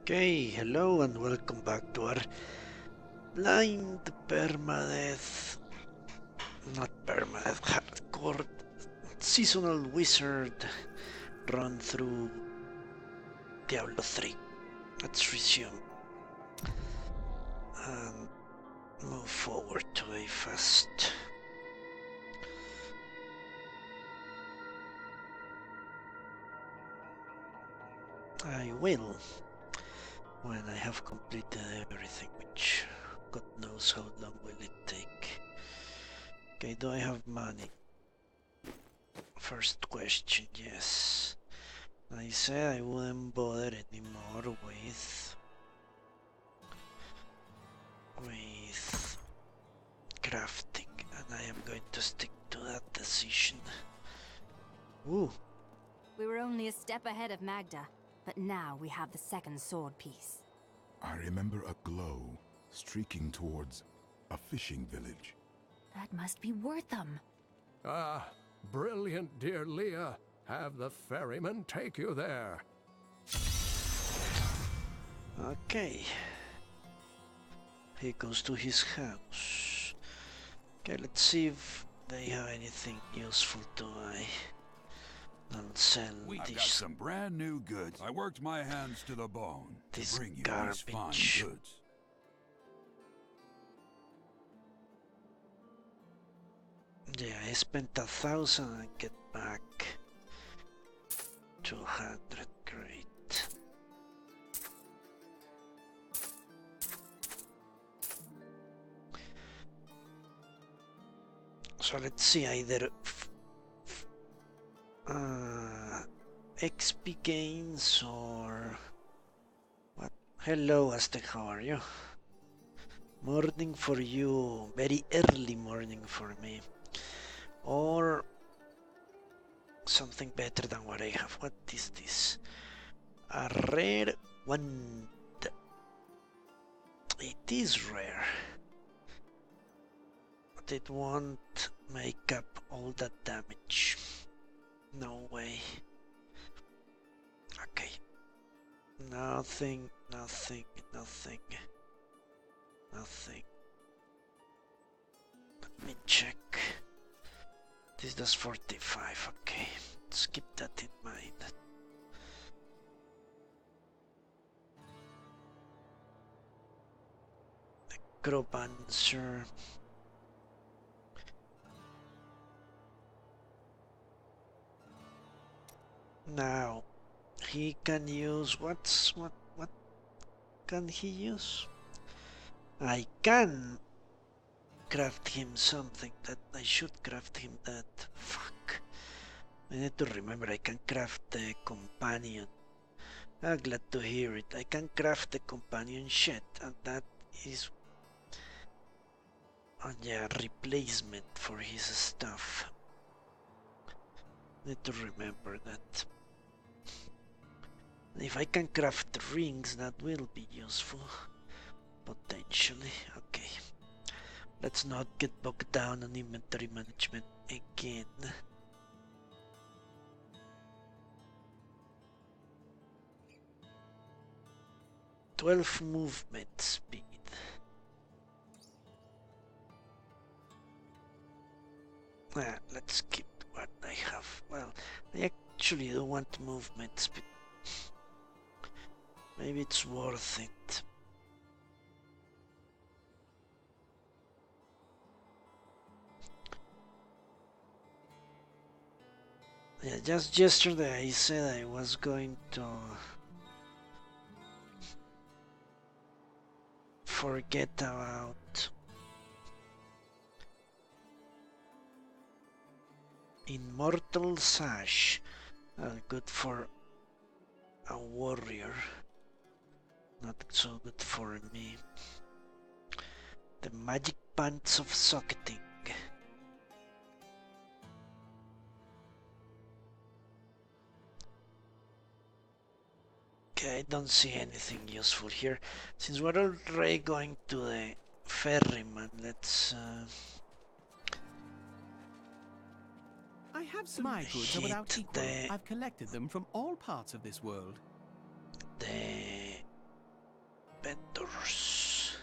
Okay, hello and welcome back to our blind permadeath, not permadeath, hardcore seasonal wizard run through Diablo 3. Let's resume and move forward to a fast. I will when I have completed everything, which God knows how long will it take. Okay, do I have money? First question, yes. I said I wouldn't bother anymore with crafting, and I am going to stick to that decision. Ooh. We were only a step ahead of Magda, but now we have the second sword piece. I remember a glow streaking towards a fishing village. That must be Wortham. Ah, brilliant, dear Leah. Have the ferryman take you there. Okay. He goes to his house. Okay, let's see if they have anything useful to buy. I'll sell I've got some brand new goods. I worked my hands to the bone to bring you these fine goods. Yeah, I spent 1,000 and get back 200. Great. So let's see, either XP gains or what? Hello, Aztec, how are you? Morning for you, very early morning for me. Or something better than what I have. What is this? A rare wand. It is rare, but it won't make up all that damage. No way. Okay. Nothing. Let me check. This does 45. Okay. Let's keep that in mind. Necromancer. Now he can use what can he use? I can craft him something that I should craft him that. Fuck. I need to remember I can craft the companion. I'm glad to hear it. I can craft the companion shed, and that is yeah, replacement for his stuff. Need to remember that. If I can craft rings, that will be useful. Potentially. Okay. Let's not get bogged down on inventory management again. "12 movement speed. Let's keep what I have. Well, I actually don't want movement speed. Maybe it's worth it. Yeah, just yesterday I said I was going to forget about Immortal Sash. Good for a warrior, not so good for me. The magic pants of socketing. Okay, I don't see anything useful here. Since we're already going to the ferryman, let's I have some. My goods are without equal. I've collected them from all parts of this world. The vendors.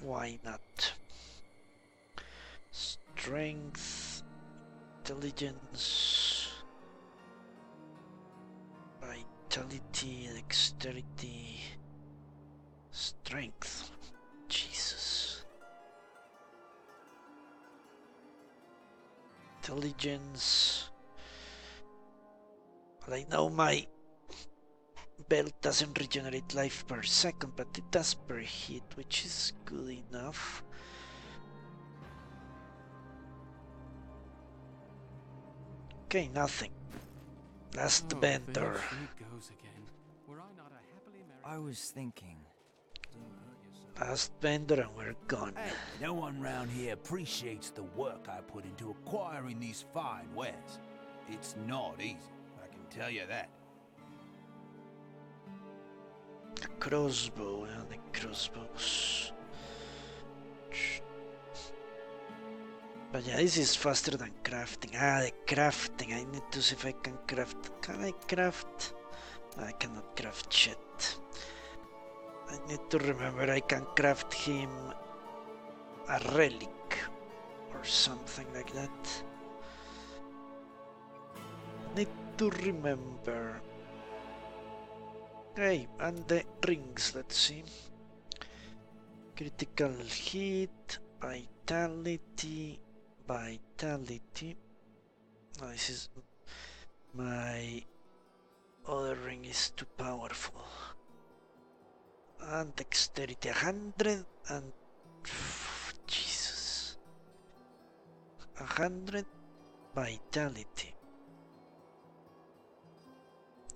Why not? Strength, intelligence, vitality, dexterity, strength. Jesus. Intelligence. Well, I know my belt doesn't regenerate life per second, but it does per hit, which is good enough. Okay, nothing. Last vendor. I was thinking. Last vendor and we're gone. Hey, no one round here appreciates the work I put into acquiring these fine wares. It's not easy, I can tell you that. A crossbow and the crossbows. But yeah, this is faster than crafting. The crafting. I need to see if I can craft. Can I craft? I cannot craft shit. I need to remember I can craft him a relic or something like that. Need to remember. Okay, and the rings, let's see. Critical hit, vitality. Oh, this is my other ring is too powerful. And dexterity 100 and Jesus. 100 vitality.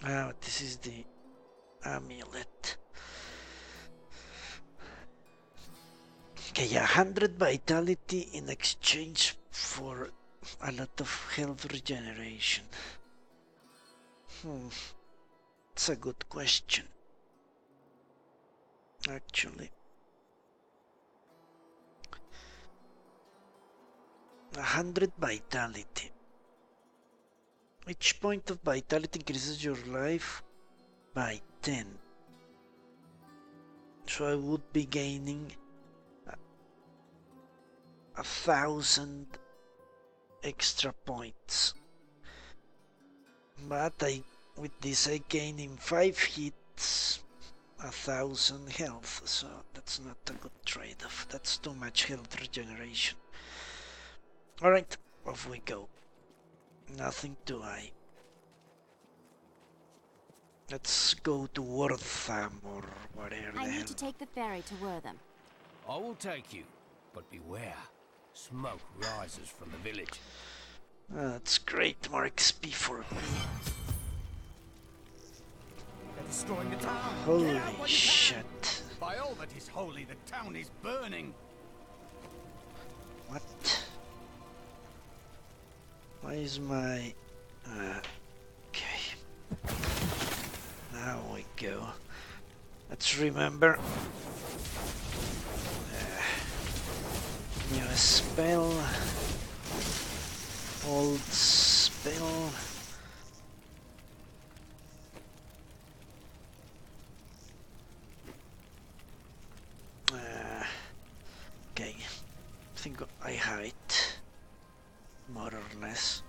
Oh, this is the amulet. Okay, yeah, 100 vitality in exchange for a lot of health regeneration. It's a good question. Actually. 100 vitality. Each point of vitality increases your life by 10. So I would be gaining 1,000 extra points. But with this I gain in 5 hits 1,000 health, so that's not a good trade-off. That's too much health regeneration. Alright, off we go. Nothing to eye. Let's go to Wortham or whatever the I hell. need to take the ferry to Wortham. I will take you, but beware. Smoke rises from the village. That's great, more XP for me. They're destroying the town. Holy shit. By all that is holy, the town is burning. What? Why is my... okay. Now we go. Let's remember. New spell. Old spell. Okay. I think I have it. More or less.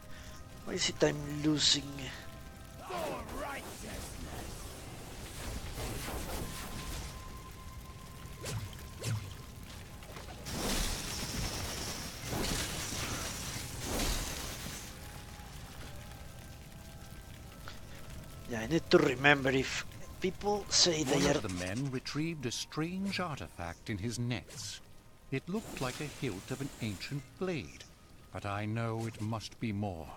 Why is it I'm losing? Yeah, I need to remember if people say they One are... of the men retrieved a strange artifact in his nets. It looked like a hilt of an ancient blade, but I know it must be more.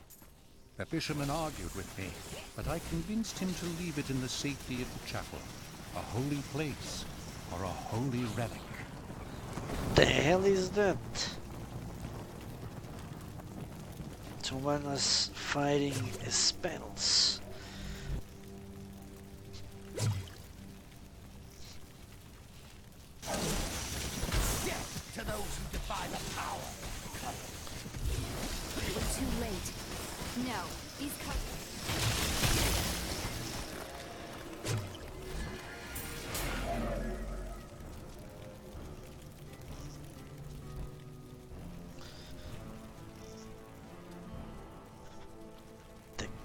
The fisherman argued with me, but I convinced him to leave it in the safety of the chapel, a holy place, or a holy relic. The hell is that? Someone was fighting spells. Death to those who defy the power. We're too late. No, these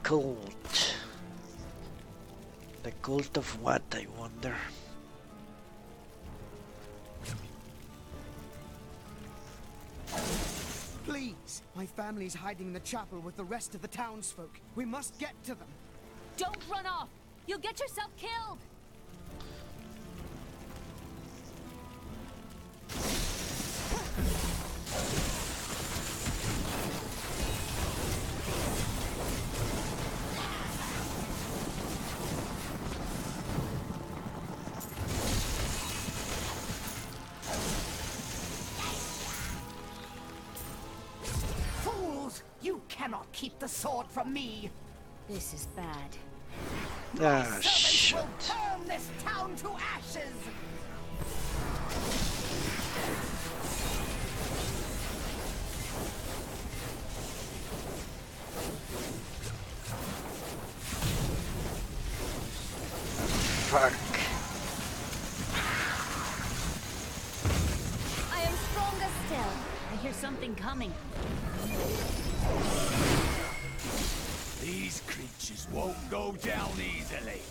cult. The cult of what, I wonder? Please! My family's hiding in the chapel with the rest of the townsfolk. We must get to them. Don't run off! You'll get yourself killed! Fools! You cannot keep the sword from me! This is bad. Ah, Servants shit. will burn this town to ashes! Fuck. I am stronger still. I hear something coming. These creatures won't go down easily.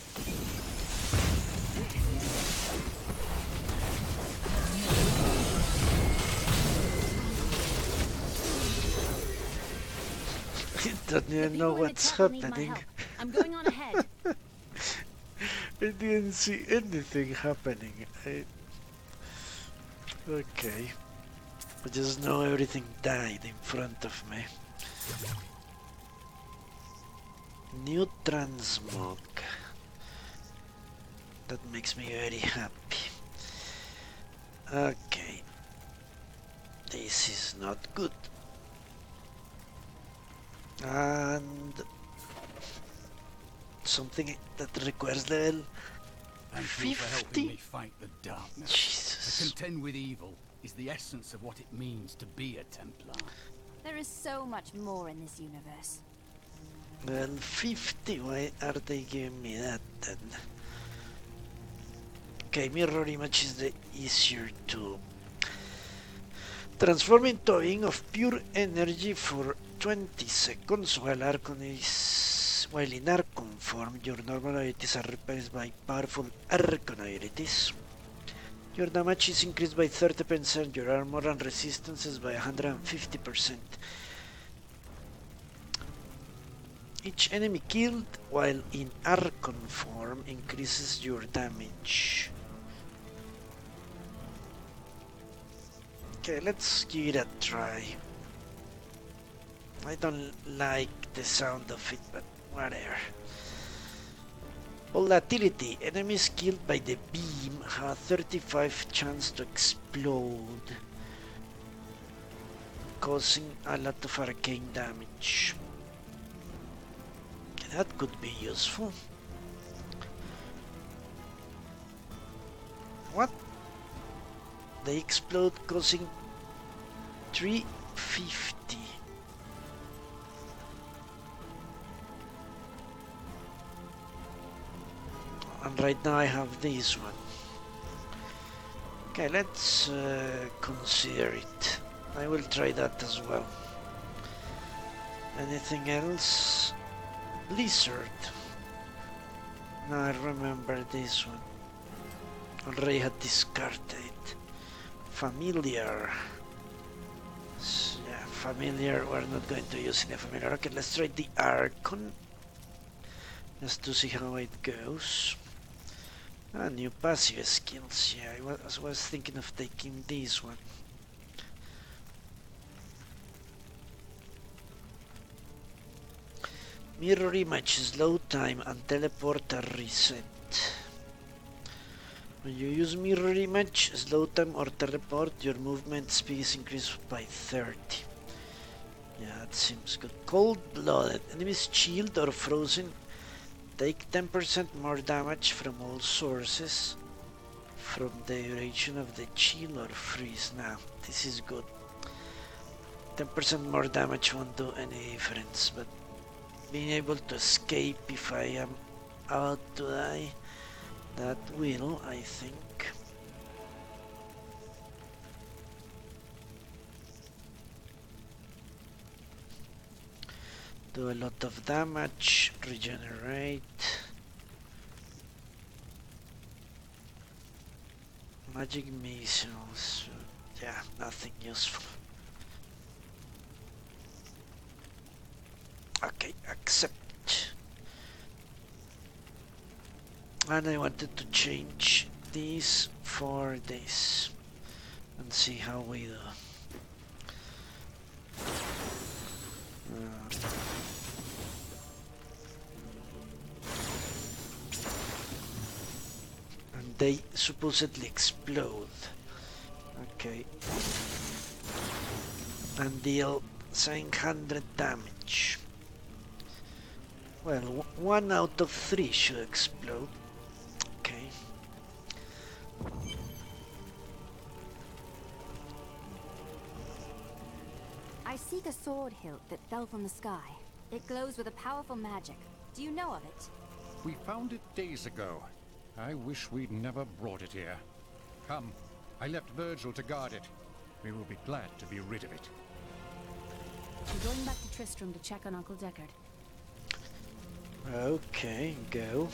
I don't even The know people in the what's chapel need my happening. help. I'm going on ahead. I didn't see anything happening. Okay. I just know everything died in front of me. New transmog. That makes me very happy. Okay. This is not good. And something that requires level Thank you for helping 50. me fight the darkness. Jesus. To contend with evil is the essence of what it means to be a Templar. There is so much more in this universe. Well, 50, why are they giving me that then? Okay, mirror image is the easier to transform into a being of pure energy for 20 seconds while in Archon form. Your normal abilities are replaced by powerful Archon abilities. Your damage is increased by 30%, your armor and resistances by 150%. Each enemy killed while in Archon form increases your damage. Okay, let's give it a try. I don't like the sound of it, but whatever. Volatility. Enemies killed by the beam have 35 chance to explode, causing a lot of arcane damage. That could be useful. What? They explode, causing 350. And right now I have this one. Okay, let's consider it. I will try that as well. Anything else? Blizzard. Now I remember this one. Already had discarded it. Familiar. Yeah, familiar. We're not going to use any familiar. Okay, let's try the Archon. Just to see how it goes. Ah, new passive skills. Yeah, I was thinking of taking this one. Mirror image, slow time and teleporter reset. When you use mirror image, slow time or teleport, your movement speed is increased by 30. Yeah, that seems good. Cold-blooded. Enemies chilled or frozen take 10% more damage from all sources from the duration of the chill or freeze. Now, this is good. 10% more damage won't do any difference, but being able to escape if I am about to die, that will, I think. Do a lot of damage, regenerate. Magic missiles, yeah, nothing useful. Okay, accept. And I wanted to change these for this and see how we do. And they supposedly explode. Okay. And deal 700 damage. Well, 1 out of 3 should explode. Okay. I seek a sword hilt that fell from the sky. It glows with a powerful magic. Do you know of it? We found it days ago. I wish we'd never brought it here. Come, I left Virgil to guard it. We will be glad to be rid of it. I'm going back to Tristram to check on Uncle Deckard. Okay, go.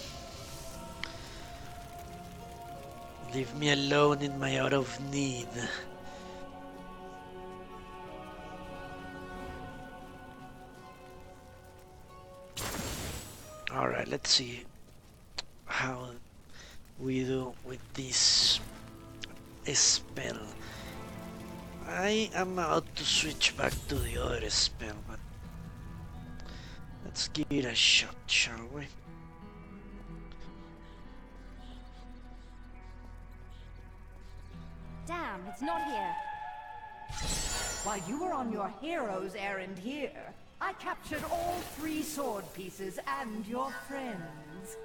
Leave me alone in my hour of need. Alright, let's see how we do with this spell. I am about to switch back to the other spell, but let's give it a shot, shall we? Damn, it's not here. While you were on your hero's errand here, I captured all 3 sword pieces and your friends.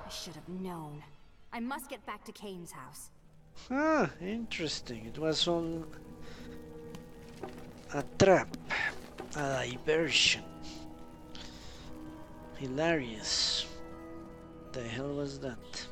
I should have known. I must get back to Kane's house. Ah, interesting. It was on a trap, a diversion. Hilarious. The hell was that?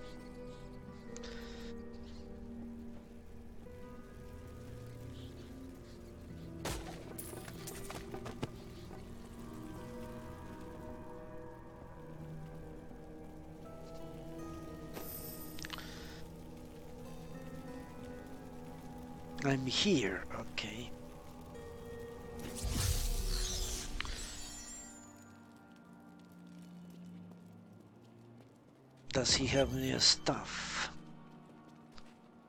I'm here, okay. Does he have new stuff?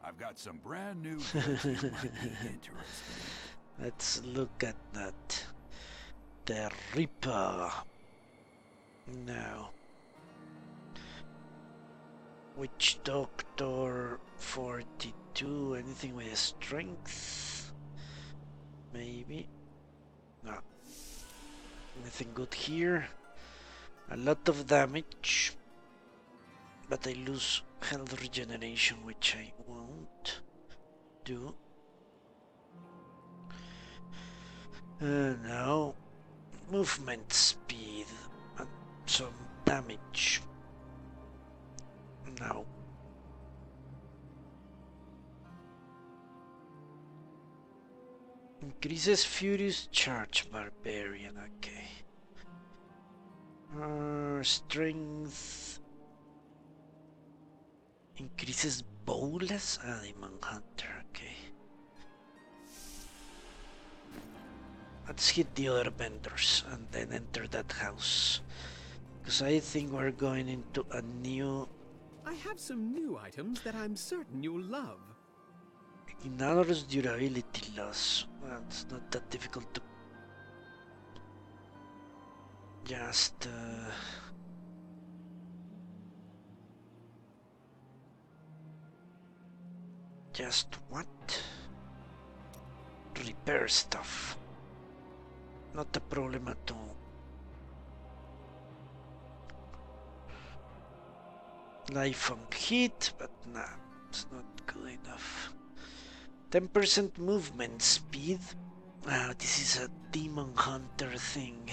I've got some brand new goods you might be interested in. Let's look at that. The Reaper. No. Witch Doctor 42. Anything with strength? Maybe. No. Anything good here? A lot of damage. But I lose health regeneration, which I won't do. Now, movement speed and some damage. No. Increases Furious Charge Barbarian, okay. Strength. Increases Bowless? Ah, Demon Hunter, okay. Let's hit the other vendors and then enter that house. Because I think we're going into a new... I have some new items that I'm certain you'll love. Ignores durability loss. Well, it's not that difficult to... Just what? Repair stuff. Not a problem at all. Life on hit, but nah, it's not good enough. 10% movement speed. Ah, this is a demon hunter thing.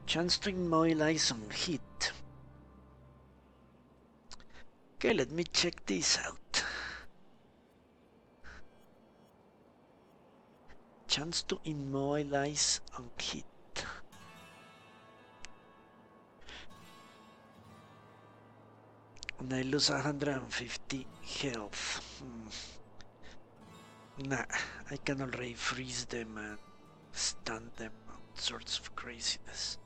Chance to immobilize on hit. Okay, let me check this out. Chance to immobilize on hit. And I lose 150 health. Nah, I can already freeze them and stun them. All sorts of craziness.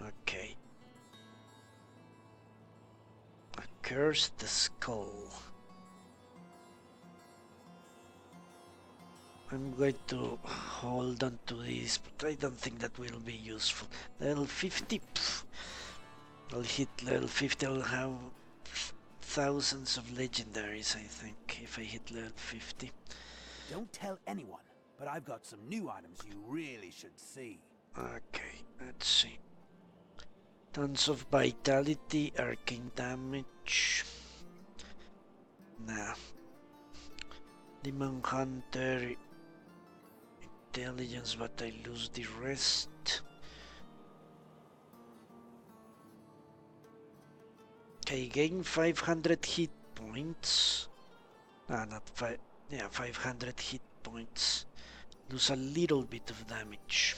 Okay. Curse the skull. I'm going to hold on to this, but I don't think that will be useful. Level 50? Pff. I'll hit level 50, I'll have thousands of legendaries, I think, if I hit level 50. Don't tell anyone, but I've got some new items you really should see. Okay, let's see. Tons of vitality, arcane damage. Nah. Demon Hunter, intelligence, but I lose the rest. Okay, gain 500 hit points. Ah, not 5. Yeah, 500 hit points. Lose a little bit of damage.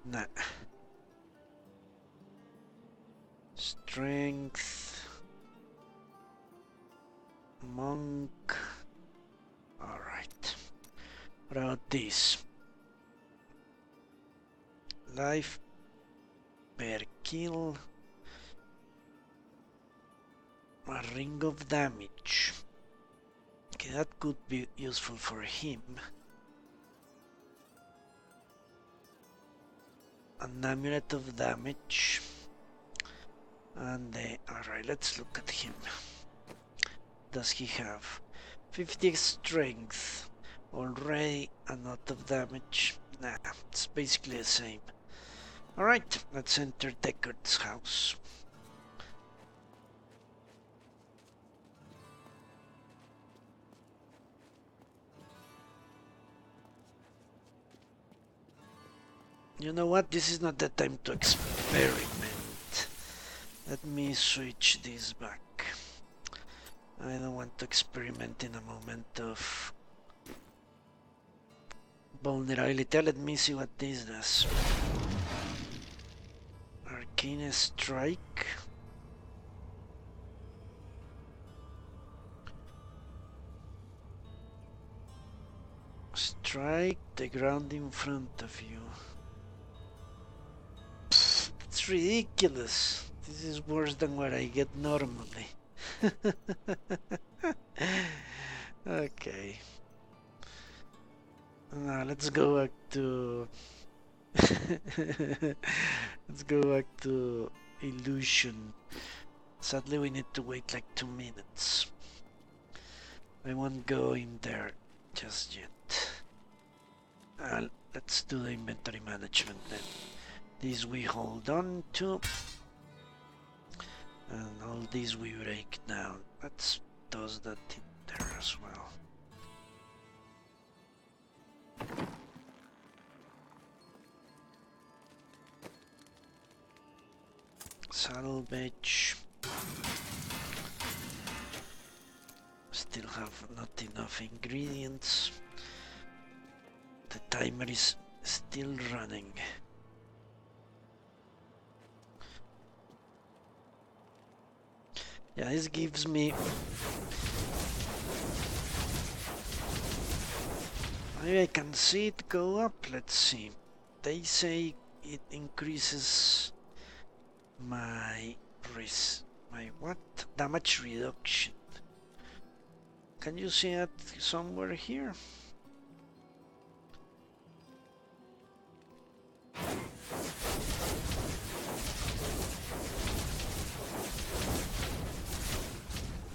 Nah. Strength. Monk. Alright. What about this? Life per kill. A ring of damage. Okay, that could be useful for him. An amulet of damage. And alright, let's look at him. Does he have 50 strength? Already a lot of damage. Nah, it's basically the same. Alright, let's enter Deckard's house. You know what? This is not the time to experiment. Let me switch this back. I don't want to experiment in a moment of vulnerability. Let me see what this does. Arcane Strike. Strike the ground in front of you. Pfft, it's ridiculous. This is worse than what I get normally. Okay. Now let's go back to let's go back to illusion. Sadly we need to wait like 2 minutes. I won't go in there just yet. Let's do the inventory management then. These we hold on to. And all these we break down. Let's toss that in there as well. Salvage. Still have not enough ingredients. The timer is still running. Yeah, this gives me... Maybe I can see it go up, let's see. They say it increases my risk. My what? Damage reduction. Can you see it somewhere here?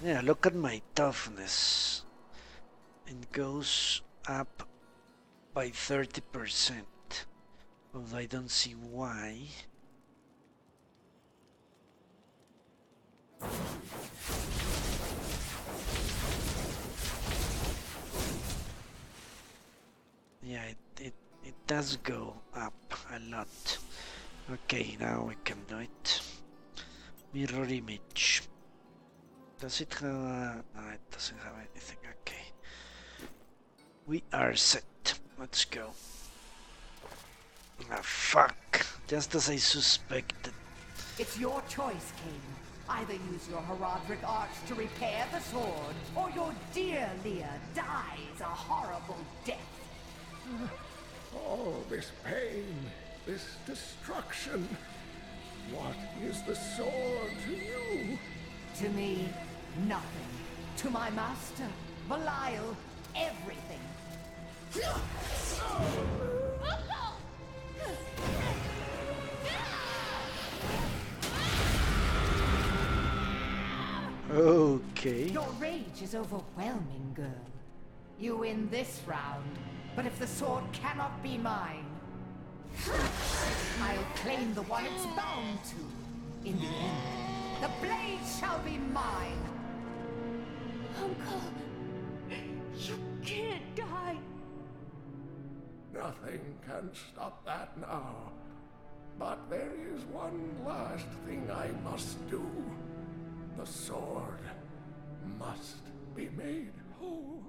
Yeah, look at my toughness. It goes up by 30%. Although I don't see why. Yeah, it does go up a lot. Okay, now we can do it. Mirror image. Does it have no, it doesn't have anything, okay. We are set. Let's go. Ah, fuck. Just as I suspected. It's your choice, King. Either use your heraldric arts to repair the sword, or your dear Leah dies a horrible death. All this pain, this destruction. What is the sword to you? To me, nothing. To my master, Belial, everything. Okay. Your rage is overwhelming, girl. You win this round, but if the sword cannot be mine, I'll claim the one it's bound to. In the end, the blade shall be mine. Uncle, you can't die. Nothing can stop that now. But there is one last thing I must do. The sword must be made whole.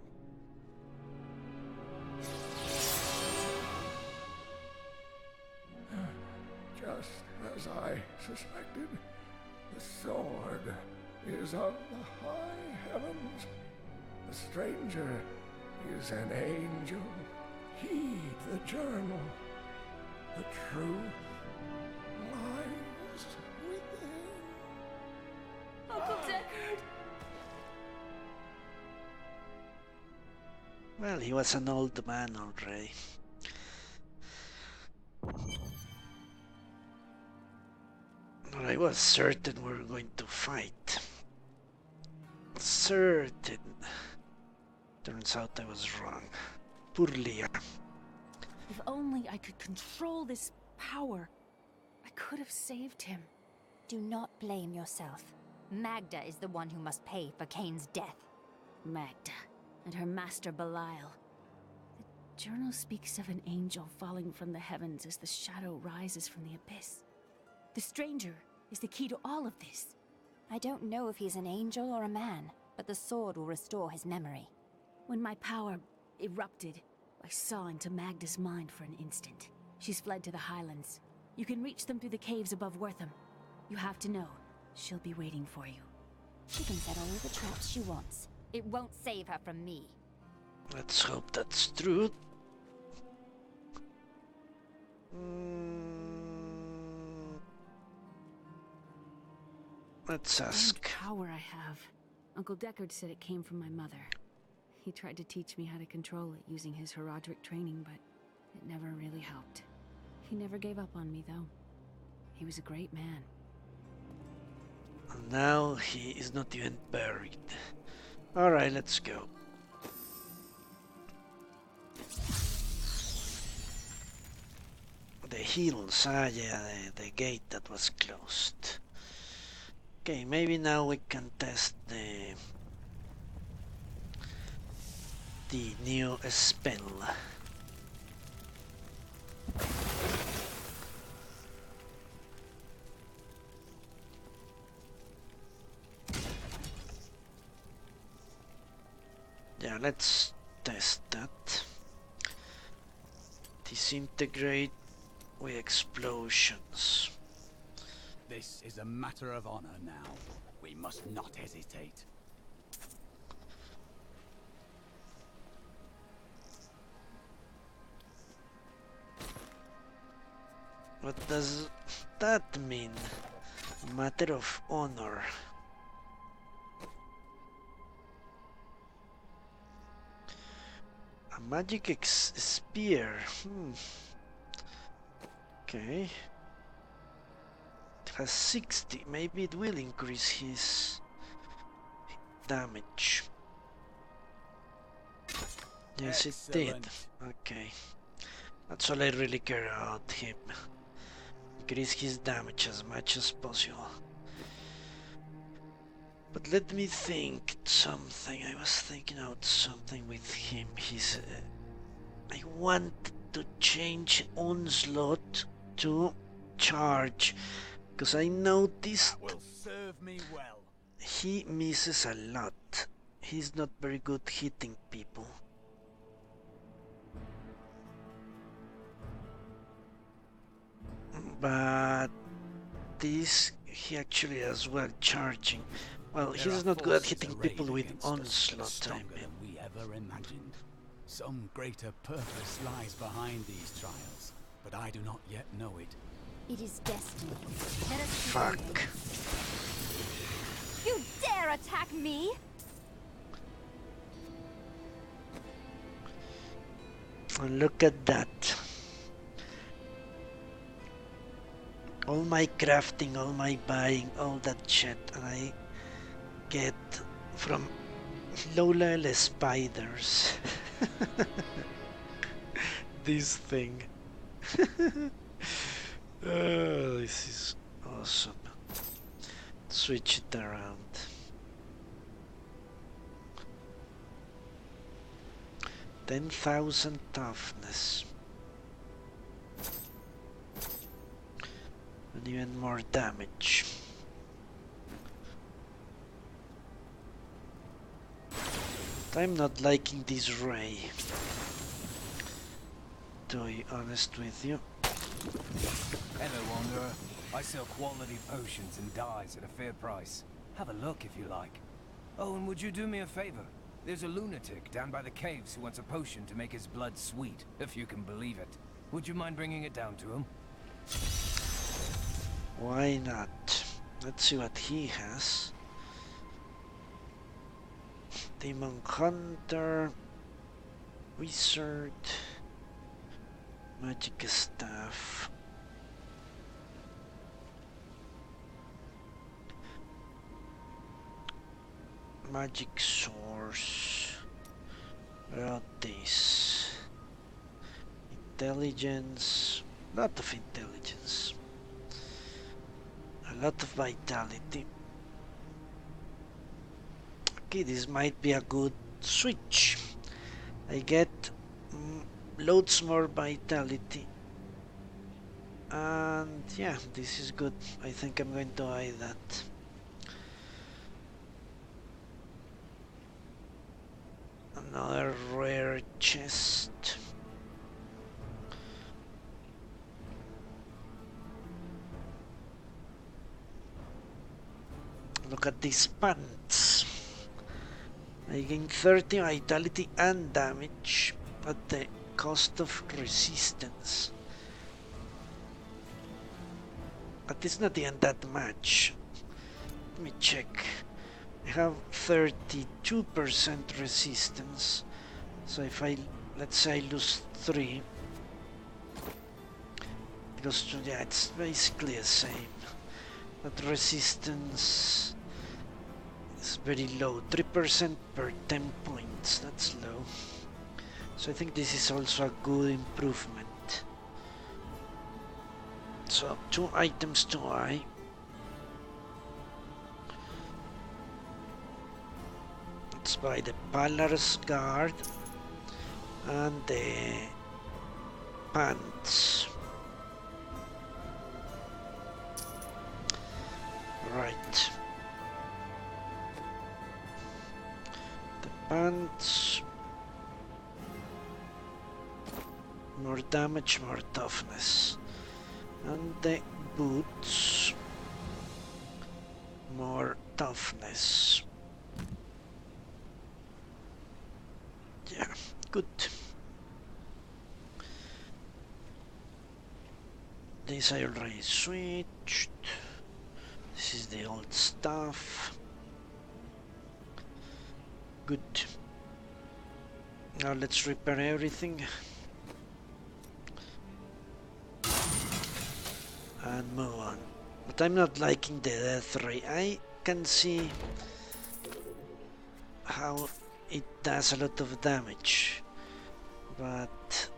Just as I suspected, the sword is of the high heavens. The stranger is an angel. Heed the journal. The truth lies within. Uncle Deckard! Well, he was an old man already. I was certain we were going to fight. Certain. Turns out I was wrong. Poor Leah. If only I could control this power, I could have saved him. Do not blame yourself. Magda is the one who must pay for Kane's death. Magda and her master Belial. The journal speaks of an angel falling from the heavens as the shadow rises from the abyss. The stranger is the key to all of this. I don't know if he's an angel or a man, but the sword will restore his memory. When my power erupted, I saw into Magda's mind for an instant. She's fled to the highlands. You can reach them through the caves above Wortham. You have to know, she'll be waiting for you. She can set all the traps she wants. It won't save her from me. Let's hope that's true. Let's ask. The power I have. Uncle Deckard said it came from my mother. He tried to teach me how to control it using his heraldric training, but it never really helped. He never gave up on me, though. He was a great man. And now he is not even buried. Alright, let's go. The hills, yeah, the gate that was closed. Okay, maybe now we can test the new spell. Yeah, let's test that. Disintegrate with explosions. This is a matter of honor now. We must not hesitate. What does that mean? Matter of honor. A magic spear. Okay. It has 60. Maybe it will increase his damage. Yes, it did. Okay. That's all I really care about him. Increase his damage as much as possible. But let me think something. I was thinking out something with him. He's. I want to change onslaught to charge, because I noticed that will serve me well. He misses a lot. He's not very good hitting people. But this, he actually as well charging. Well, he's not good at hitting people with onslaught, I mean. We ever imagined. Some greater purpose lies behind these trials, but I do not yet know it. It is destiny. Let us Fuck. You dare attack me? And look at that. All my crafting, all my buying, all that shit, and I get from low-level spiders. This thing. Oh, this is awesome. Switch it around. 10,000 toughness. And even more damage. But I'm not liking this ray, to be honest with you. Hello, Wanderer. I sell quality potions and dyes at a fair price. Have a look if you like. Oh, and would you do me a favor? There's a lunatic down by the caves who wants a potion to make his blood sweet, if you can believe it. Would you mind bringing it down to him? Why not? Let's see what he has. Demon Hunter, Wizard, Magic Staff. Magic Source. What this? Intelligence. Lot of intelligence. A lot of vitality. Okay, this might be a good switch. I get loads more vitality. And yeah, this is good. I think I'm going to buy that. Another rare chest. Look at these pants. I gain 30 vitality and damage at the cost of resistance. But it's not even that much. Let me check. I have 32% resistance. So if let's say I lose 3. Because yeah, it's basically the same. But resistance is very low, 3% per 10 points, that's low. So I think this is also a good improvement. So 2 items to buy. Let's buy the Palar's Guard and the pants. Right. The pants. More damage, more toughness. And the boots. More toughness. Yeah, good. This I already switched. This is the old stuff. Good. Now let's repair everything. And move on. But I'm not liking the death ray. I can see how it does a lot of damage. But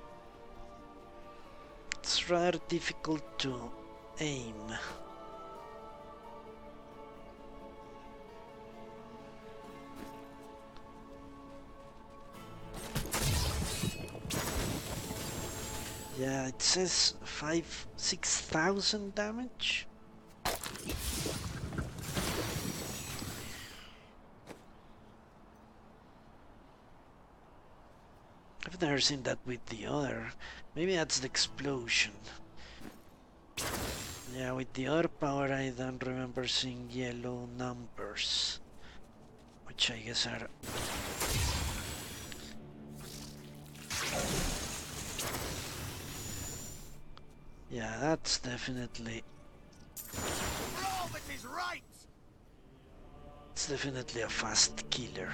it's rather difficult to aim. Yeah, it says 6,000 damage. I've never seen that with the other. Maybe that's the explosion. Yeah, with the other power I don't remember seeing yellow numbers, which I guess are... Yeah, that's definitely... It is right! It's definitely a fast killer.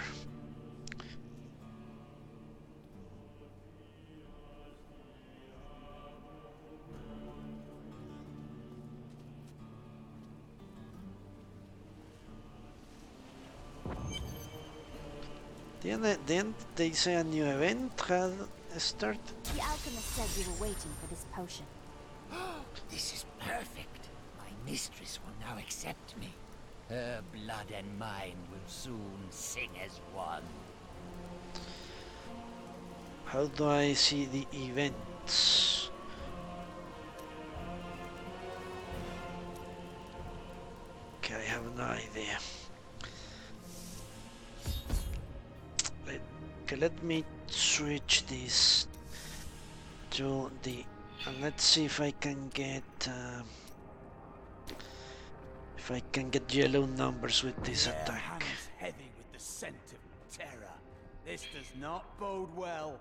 Didn't they say a new event had started? The alchemist said you were waiting for this potion. This is perfect. My mistress will now accept me. Her blood and mine will soon sing as one. How do I see the events? Okay, I have no idea. Okay, let me switch this to the... and let's see if I can get... if I can get yellow numbers with this attack. Hands heavy with the scent of terror. This does not bode well.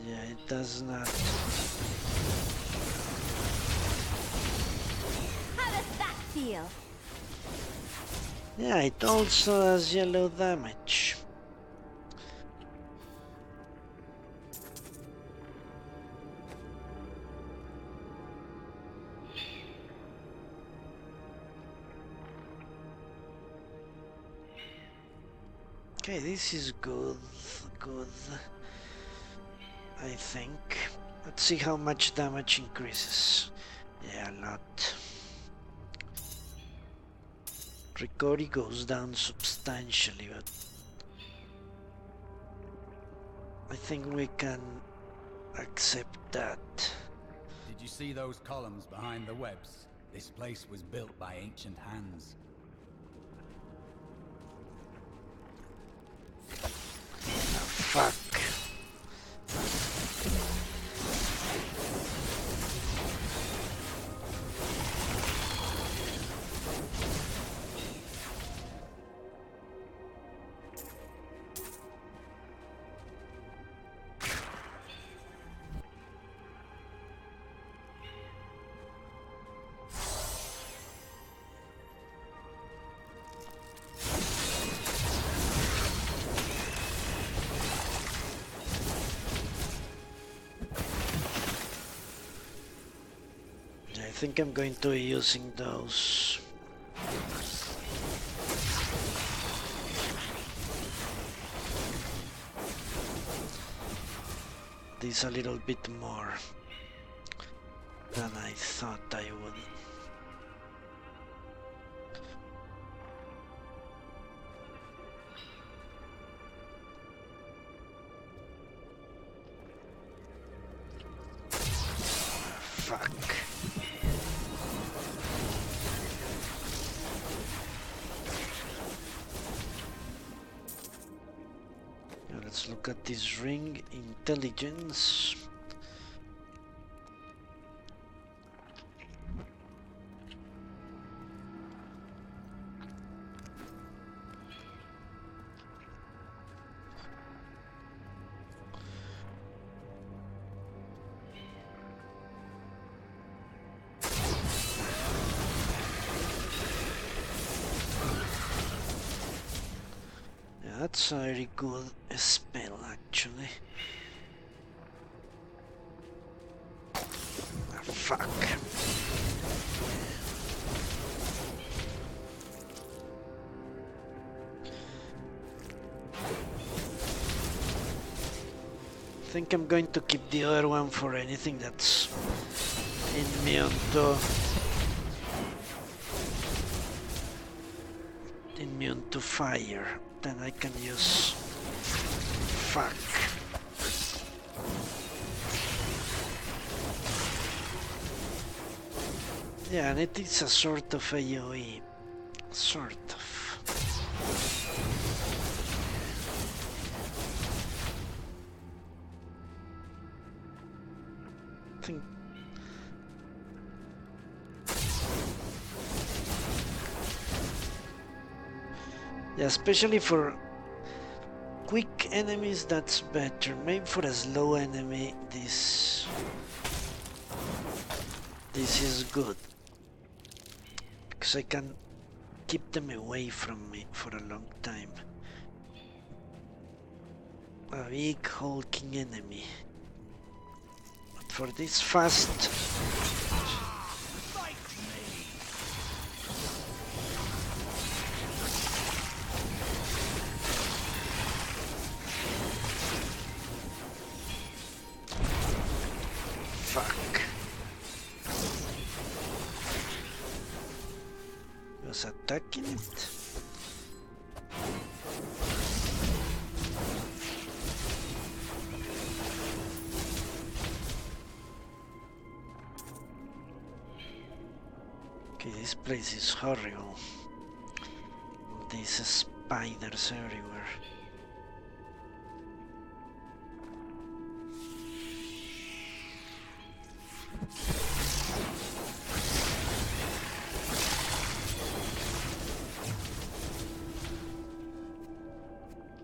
Yeah, it does not. How does that feel? Yeah, it also has yellow damage. Okay, this is good, I think. Let's see how much damage increases. Yeah, a lot. Recovery goes down substantially, but I think we can accept that. Did you see those columns behind the webs? This place was built by ancient hands. Fuck. I think I'm going to be using those. This a little bit more than I thought I would. Fuck. Let's look at this ring. Intelligence. That's a very good spell, actually. Ah, fuck. I think I'm going to keep the other one for anything that's immune to fire. Then I can use... Fuck. Yeah, and it is a sort of AoE. Sort of. I Yeah, especially for quick enemies, that's better. Maybe for a slow enemy, this is good, because I can keep them away from me for a long time. A big hulking enemy. But for this fast... Fuck. He was attacking it. Okay, this place is horrible. These spiders everywhere.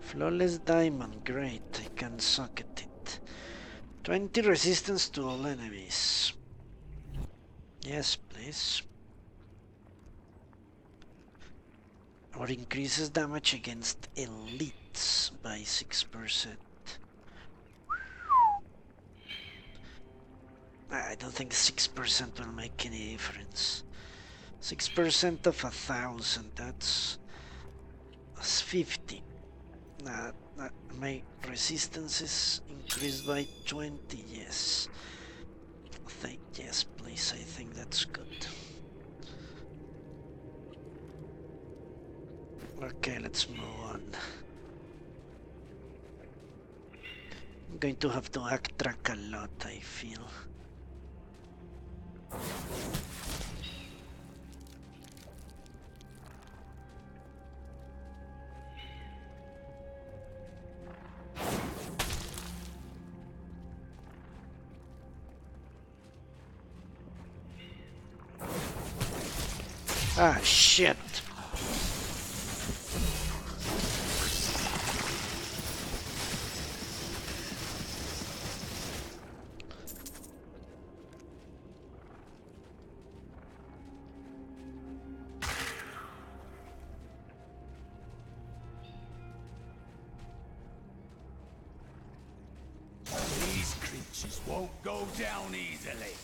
Flawless diamond, great, I can socket it. 20 resistance to all enemies. Yes, please. Or increases damage against elites by 6%. I don't think 6% will make any difference. 6% of 1,000, that's 50. My resistance is increased by 20, yes. Yes, please, I think that's good. Okay, let's move on. I'm going to have to backtrack a lot, I feel. Ah, shit. These creatures won't go down easily.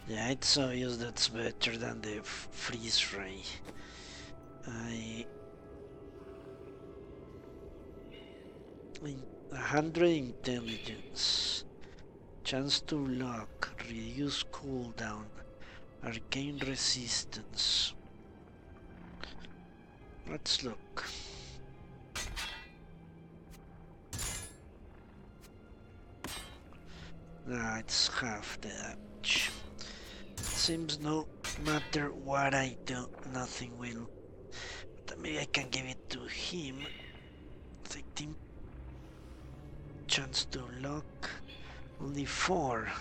Yeah, it's obvious that's better than the freeze ray. 100 intelligence, chance to lock, reduce cooldown, arcane resistance. Let's look. Nah, it's half the damage. Seems no matter what I do, nothing will. But maybe I can give it to him. 13 chance to lock, only 4.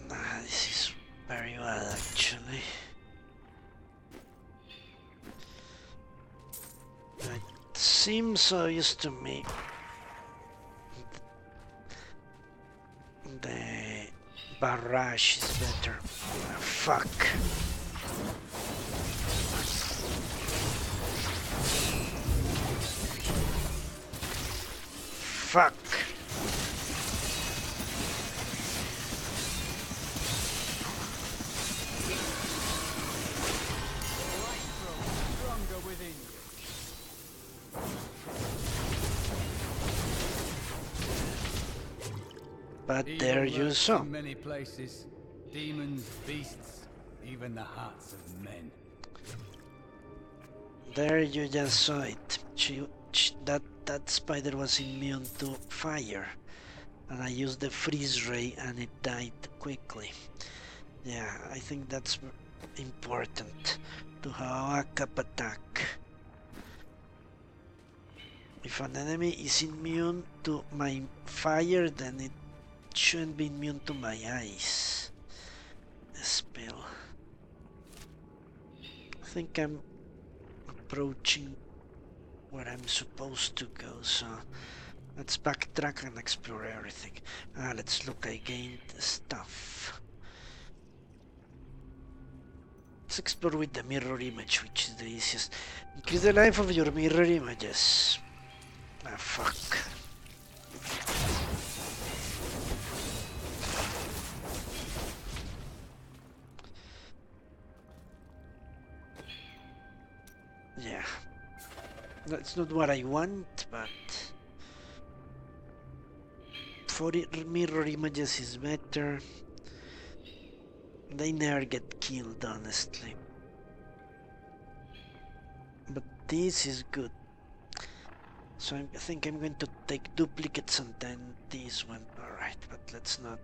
Nah, this is very bad actually. It seems obvious to me. The barrage is better. Fuck. Fuck. But there you saw. In many places, demons, beasts, even the hearts of men. There you just saw it. That spider was immune to fire, and I used the freeze ray and it died quickly. Yeah, I think that's important to how a cap attack. If an enemy is immune to my fire, then it shouldn't be immune to my ice spell. I think I'm approaching where I'm supposed to go, so let's backtrack and explore everything. Let's look. I gained stuff. Let's explore with the mirror image, which is the easiest. Increase the life of your mirror images. Ah, fuck. Yeah. That's not what I want, but 40 mirror images is better. They never get killed, honestly. But this is good. So I think I'm going to take duplicates and then this one. Alright, but let's not.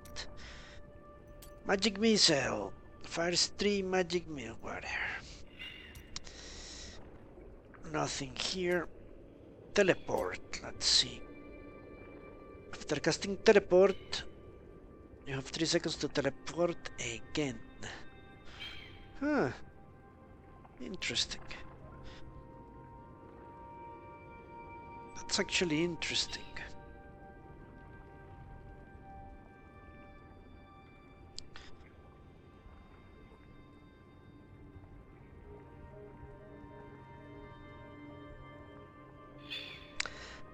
Magic missile. Fires 3 magic missile. Whatever. Nothing here. Teleport. Let's see. After casting teleport, you have 3 seconds to teleport again. Huh. Interesting. That's actually interesting.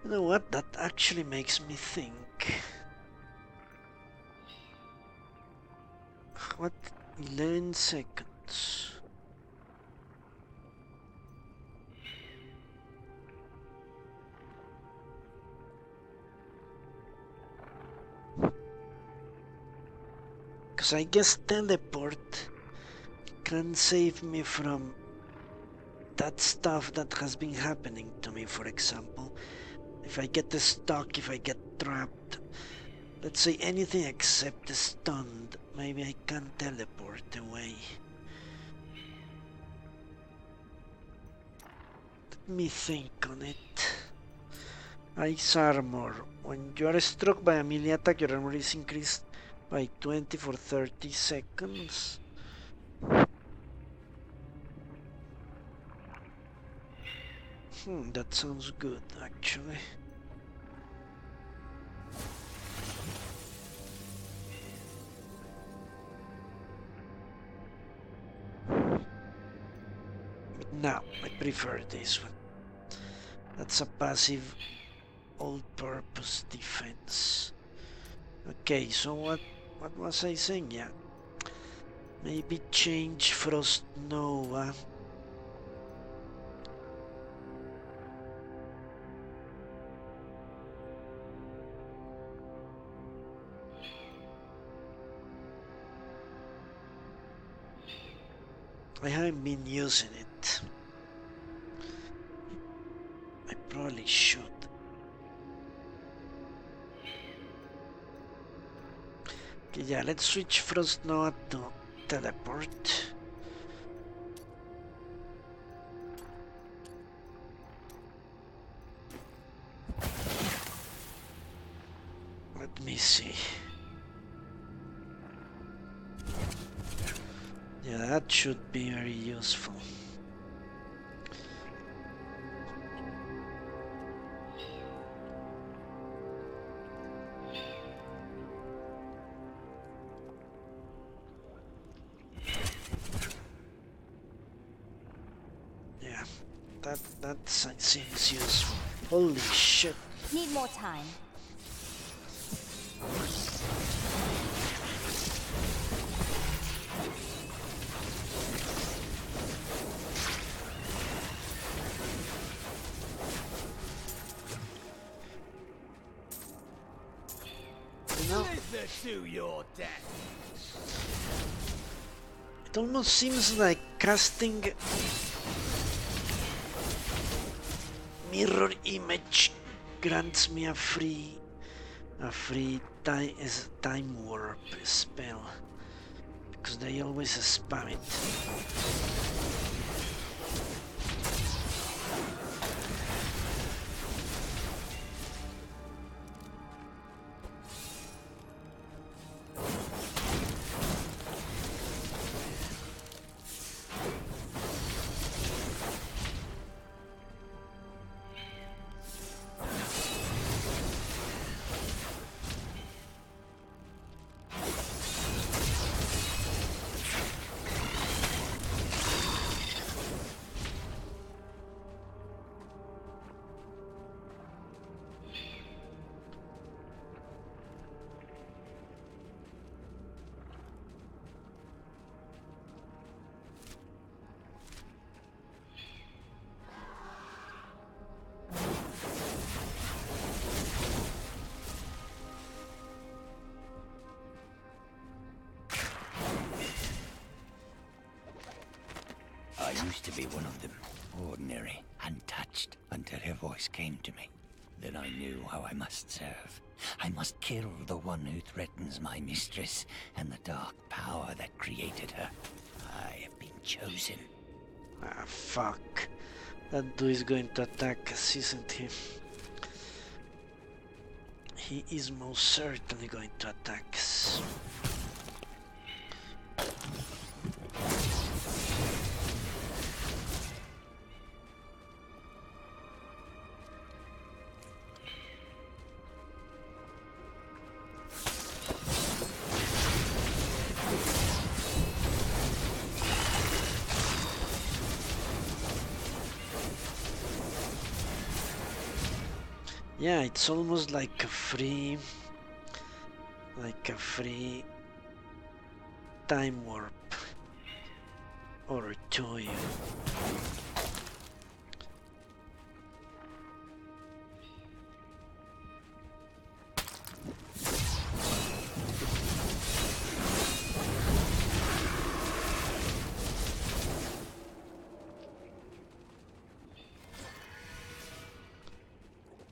You know what? That actually makes me think. What? 11 seconds. Because I guess teleport can save me from that stuff that has been happening to me, for example. If I get stuck, if I get trapped, let's say anything except stunned, maybe I can teleport away. Let me think on it. Ice armor. When you are struck by a melee attack, your armor is increased by 20 for 30 seconds. That sounds good, actually. But no, I prefer this one. That's a passive all-purpose defense. Okay, so what was I saying? Yeah. Maybe change Frost Nova. I haven't been using it. I probably should. Okay, yeah, let's switch Frost Nova to teleport. Let me see. Yeah, that should be very useful. Yeah, that seems useful. Holy shit. Need more time. To your death. It almost seems like casting mirror image grants me a free time warp spell, because because they always spam it. I used to be one of them, ordinary, untouched, until her voice came to me. Then I knew how I must serve. I must kill the one who threatens my mistress and the dark power that created her. I have been chosen. Ah, fuck. That dude is going to attack us, isn't he? He is most certainly going to attack us. Yeah, it's almost like a free time warp or a toy.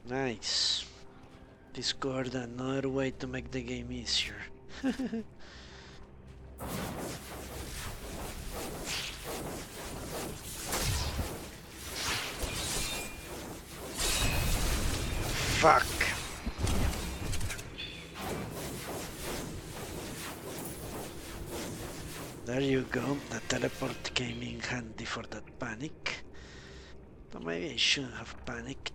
Nice. Discovered another way to make the game easier. Fuck. There you go. The teleport came in handy for that panic. But maybe I shouldn't have panicked.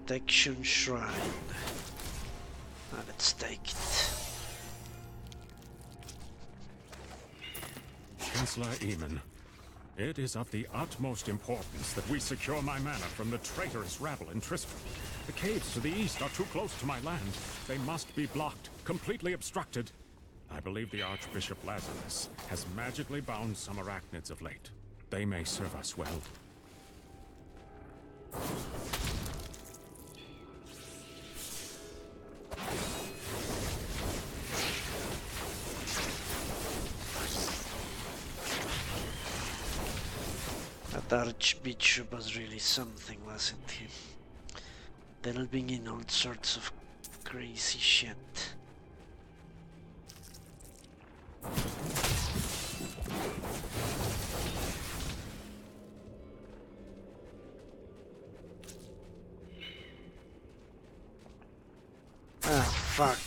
Protection Shrine. Now let's take it. Chancellor Eamon, it is of the utmost importance that we secure my mana from the traitorous rabble in Tristram. The caves to the east are too close to my land. They must be blocked, completely obstructed. I believe the Archbishop Lazarus has magically bound some arachnids of late. They may serve us well. That Archbishop was really something, wasn't he? Delving in all sorts of crazy shit. Ah, fuck.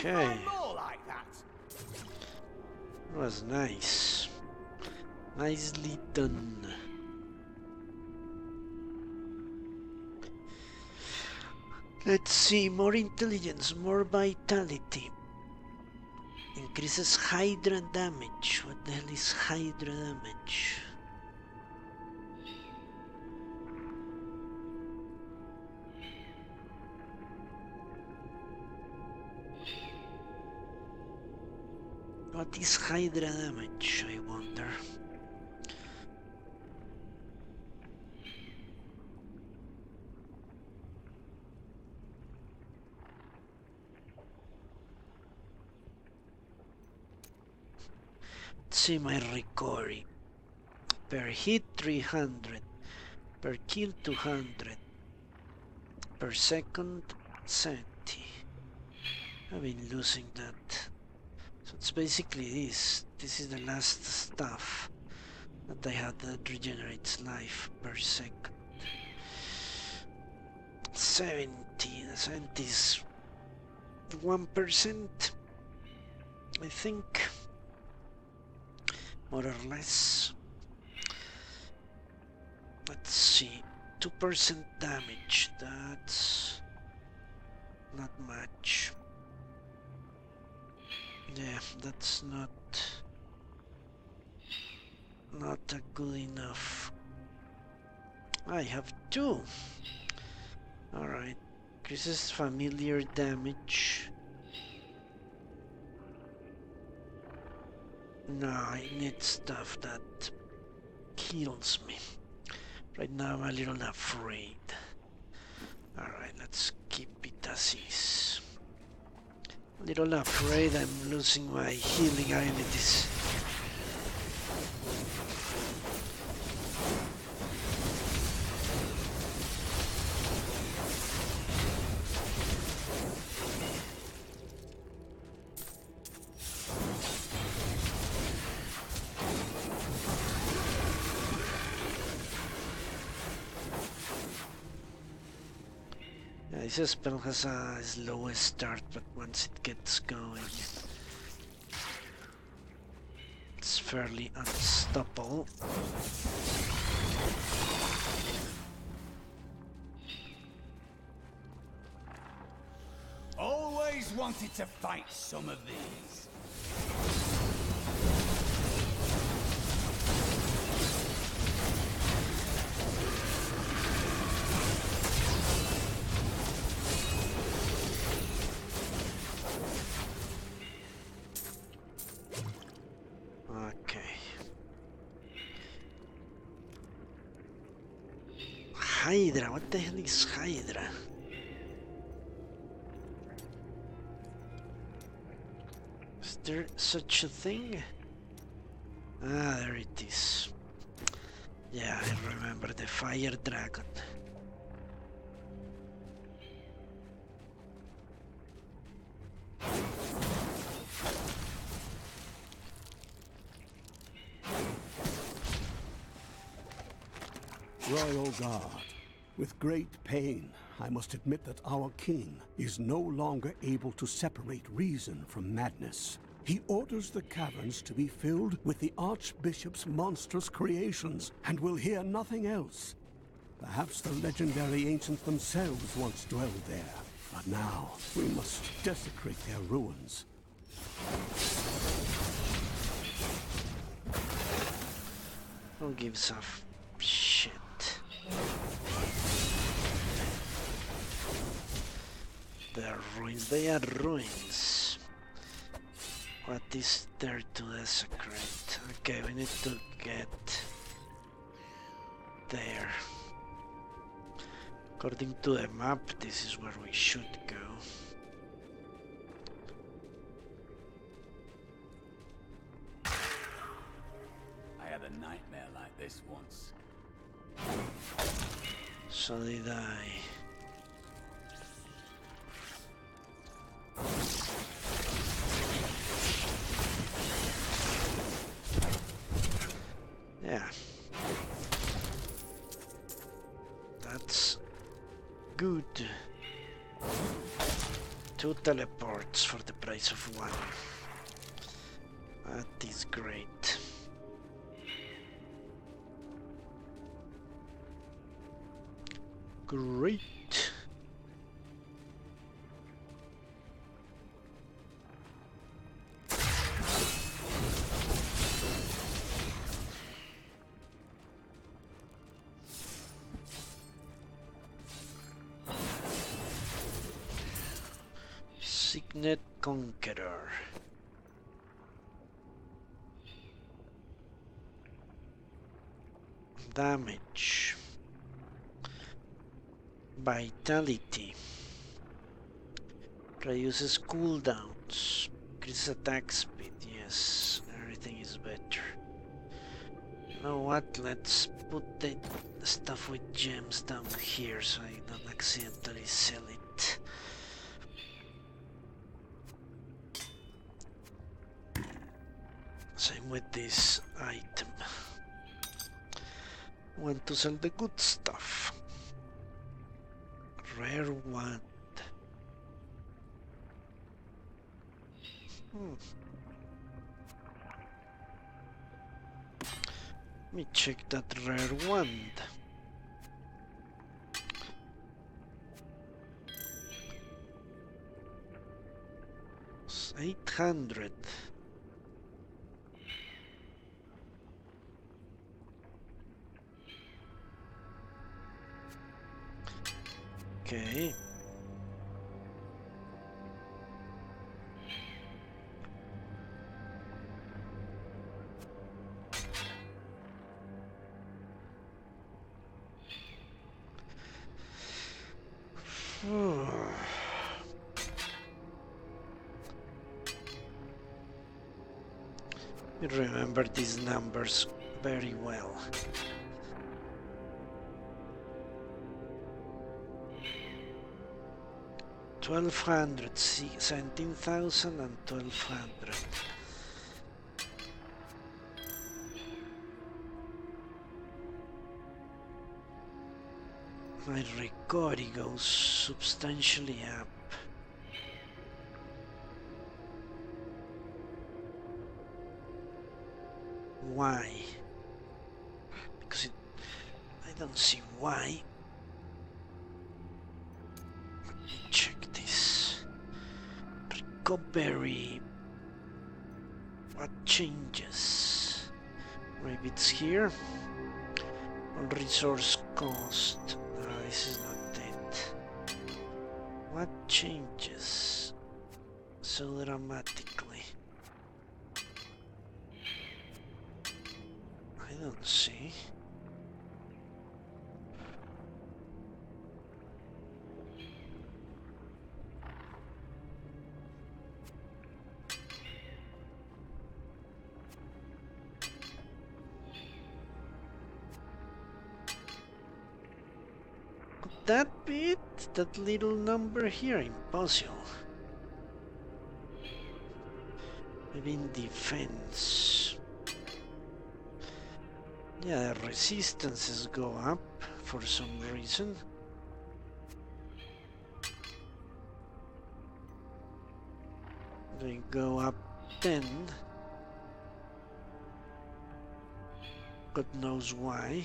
Okay. It was nice. Nicely done. Let's see, more intelligence, more vitality. Increases Hydra damage. What the hell is Hydra damage? What is Hydra damage, I wonder? Let's see my Ricori. Per hit 300, per kill 200, per second 70. I've been losing that. So it's basically this. This is the last stuff that I had that regenerates life per second. 70 is 1%, I think, more or less. Let's see, 2% damage, that's not much. Yeah, that's not good enough. I have 2. Alright, increases familiar damage. No, I need stuff that heals me. Right now I'm a little afraid. Alright, let's keep it as is. A little afraid I'm losing my healing abilities. This spell has a slow start, but once it gets going, it's fairly unstoppable. Always wanted to fight some of these. Hydra, what the hell is Hydra? Is there such a thing? Ah, there it is. Yeah, I remember the fire dragon. Royal Guard, with great pain, I must admit that our king is no longer able to separate reason from madness. He orders the caverns to be filled with the Archbishop's monstrous creations, and will hear nothing else. Perhaps the legendary ancients themselves once dwelled there, but now we must desecrate their ruins. Who gives a shit? They are ruins, they are ruins. What is there to desecrate? Okay, we need to get there. According to the map, this is where we should go. I had a nightmare like this once. So did I. Yeah. That's good. 2 teleports for the price of 1. That is great. Great. Deepnet Conqueror. Damage. Vitality. Reduces cooldowns. Increases attack speed. Yes, everything is better. You know what? Let's put the stuff with gems down here so I don't accidentally sell it. Same with this item. Want to sell the good stuff. Rare wand. Let me check that rare wand. It's 800. Okay. I remember these numbers very well. $1,200, 17,000 and 1,200. My recovery goes substantially up. Why? Because I don't see why. Let me check this. Recovery. What changes? Maybe it's here. On resource cost. No, this is not it. What changes so dramatically? I don't see. That bit, that little number here, impossible. Maybe in defense. Yeah, the resistances go up for some reason. They go up 10. God knows why.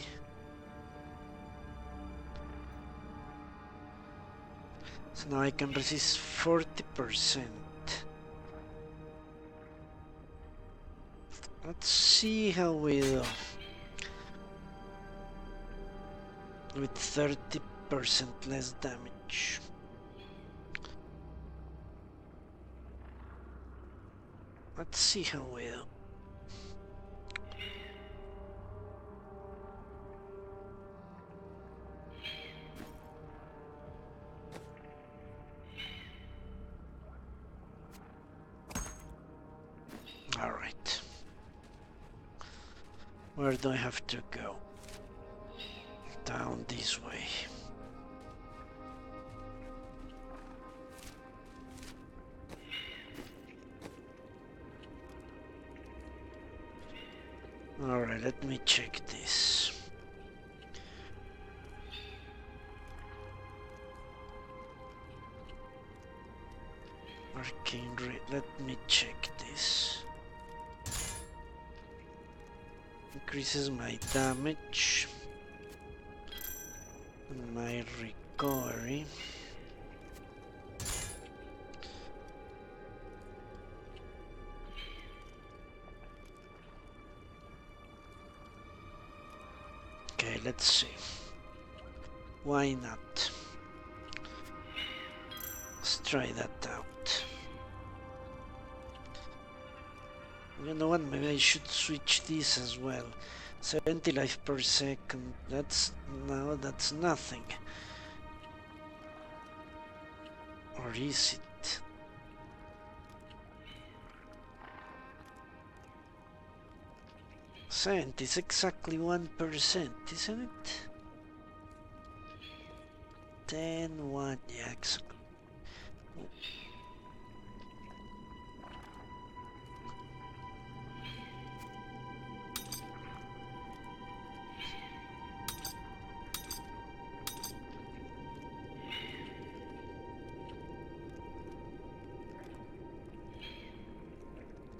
So now I can resist 40%. Let's see how we do. With 30% less damage. Let's see how we do. All right. Where do I have to go? Down this way. Alright, let me check this. Arcane Ray, let me check this. Increases my damage. And my recovery. Okay, let's see. Why not? Let's try that out. You know what? Maybe I should switch this as well. 70 life per second. That's nothing. Or is it? Cent is exactly 1%, isn't it? 10, 1, yeah, exactly.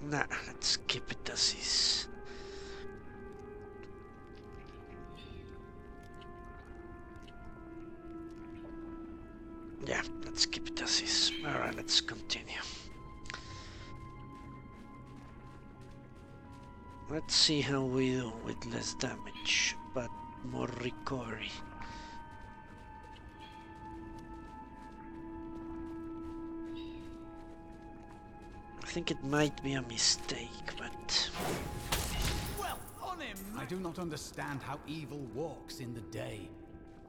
Nah, let's keep it as is. Yeah, let's keep it as is. Alright, let's continue. Let's see how we do with less damage, but more recovery. I think it might be a mistake, but... Well, on him! I do not understand how evil walks in the day.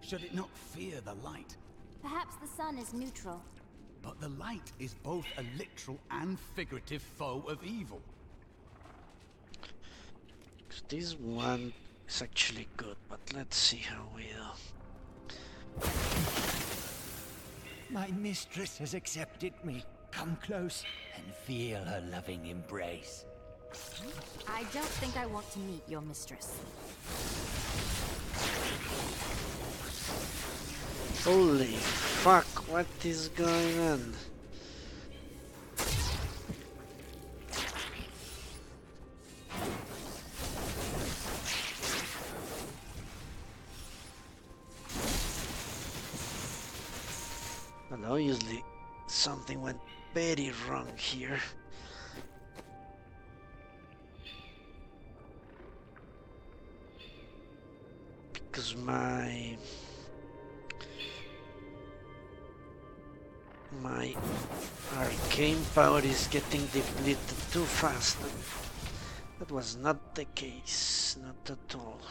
Should it not fear the light? Perhaps the sun is neutral. But the light is both a literal and figurative foe of evil. This one is actually good, but let's see how we do. My mistress has accepted me. Come close and feel her loving embrace. I don't think I want to meet your mistress. Holy fuck, what is going on? And obviously something went very wrong here. Because my arcane power is getting depleted too fast. That was not the case, not at all.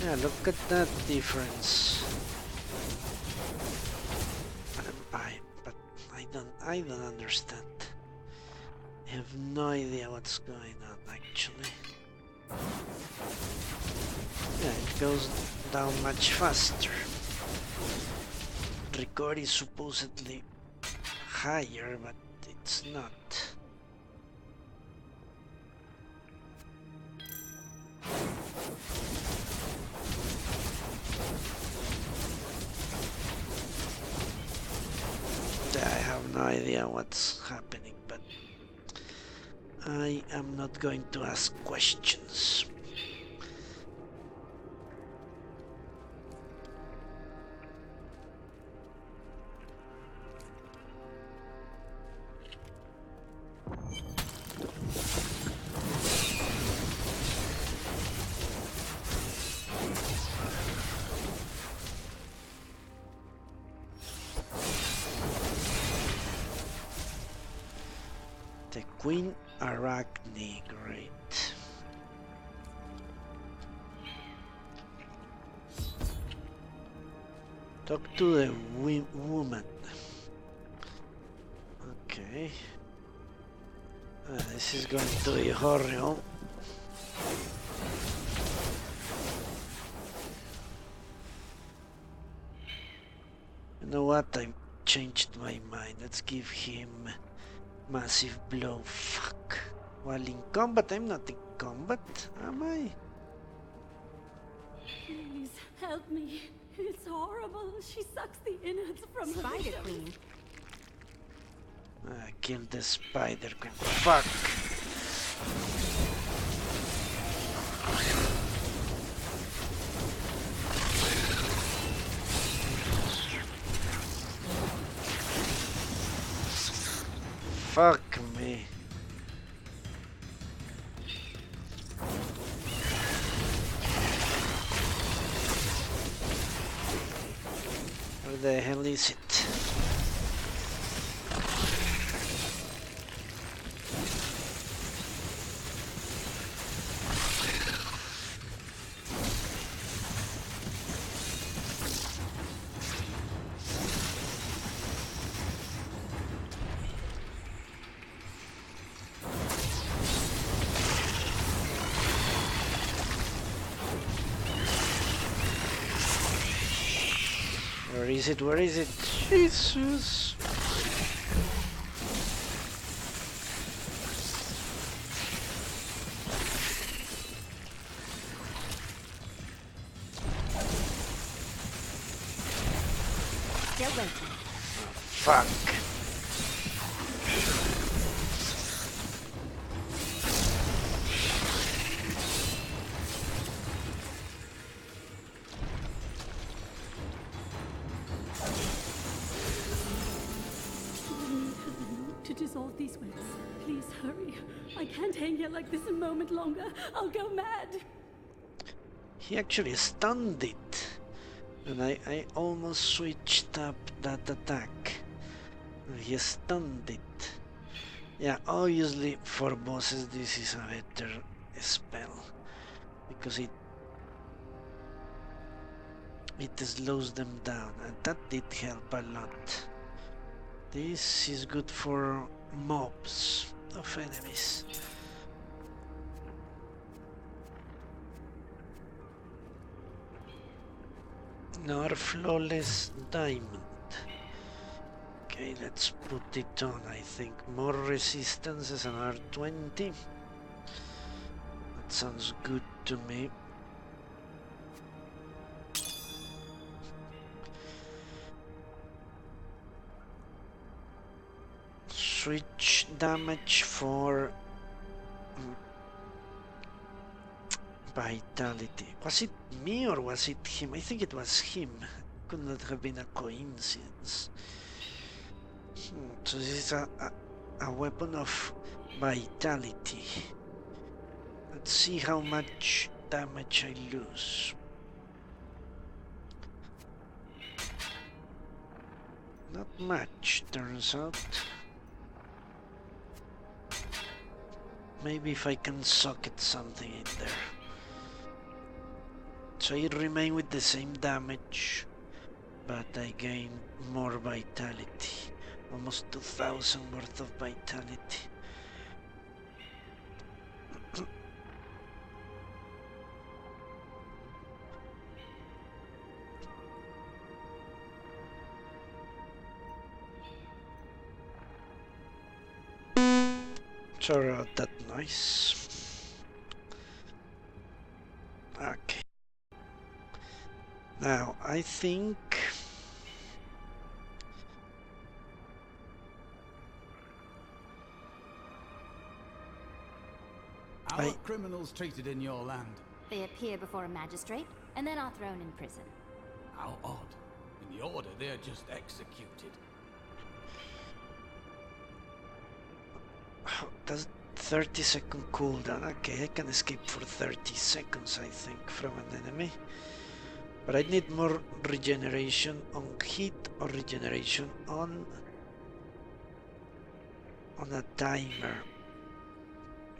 Yeah, look at that difference. But I don't understand. I have no idea what's going on actually. Yeah, it goes down much faster. Record is supposedly higher, but it's not. I have no idea what's happening, but I am not going to ask questions. The Queen Arachne, great. Talk to the woman. Okay. This is going to be horrible. You know what? I changed my mind. Let's give him massive blow. Fuck. While in combat, I'm not in combat, am I? Please help me. It's horrible. She sucks the innards from the Spider Queen. Kill the Spider Queen. Fuck. Fuck me. Where the hell is it? is it? Where is it? Jesus! Still waiting. Fuck. To dissolve these webs. Please hurry. I can't hang here like this a moment longer. I'll go mad. He actually stunned it. And I almost switched up that attack. He stunned it. Yeah, obviously for bosses this is a better spell. Because it slows them down. And that did help a lot. This is good for mobs of enemies. Now our flawless diamond. Okay, let's put it on. I think more resistance as an R20. That sounds good to me. Switch damage for vitality. Was it me or was it him? I think it was him. Could not have been a coincidence. So this is a weapon of vitality. Let's see how much damage I lose. Not much, turns out. Maybe if I can socket something in there. So I remain with the same damage, but I gain more vitality. Almost 2000 worth of vitality. Sorry about that noise. Okay. Now, I think... How are criminals treated in your land? They appear before a magistrate, and then are thrown in prison. How odd. In the order, they're just executed. Does 30-second cooldown? Okay, I can escape for 30 seconds, I think, from an enemy. But I need more regeneration on hit or regeneration on a timer.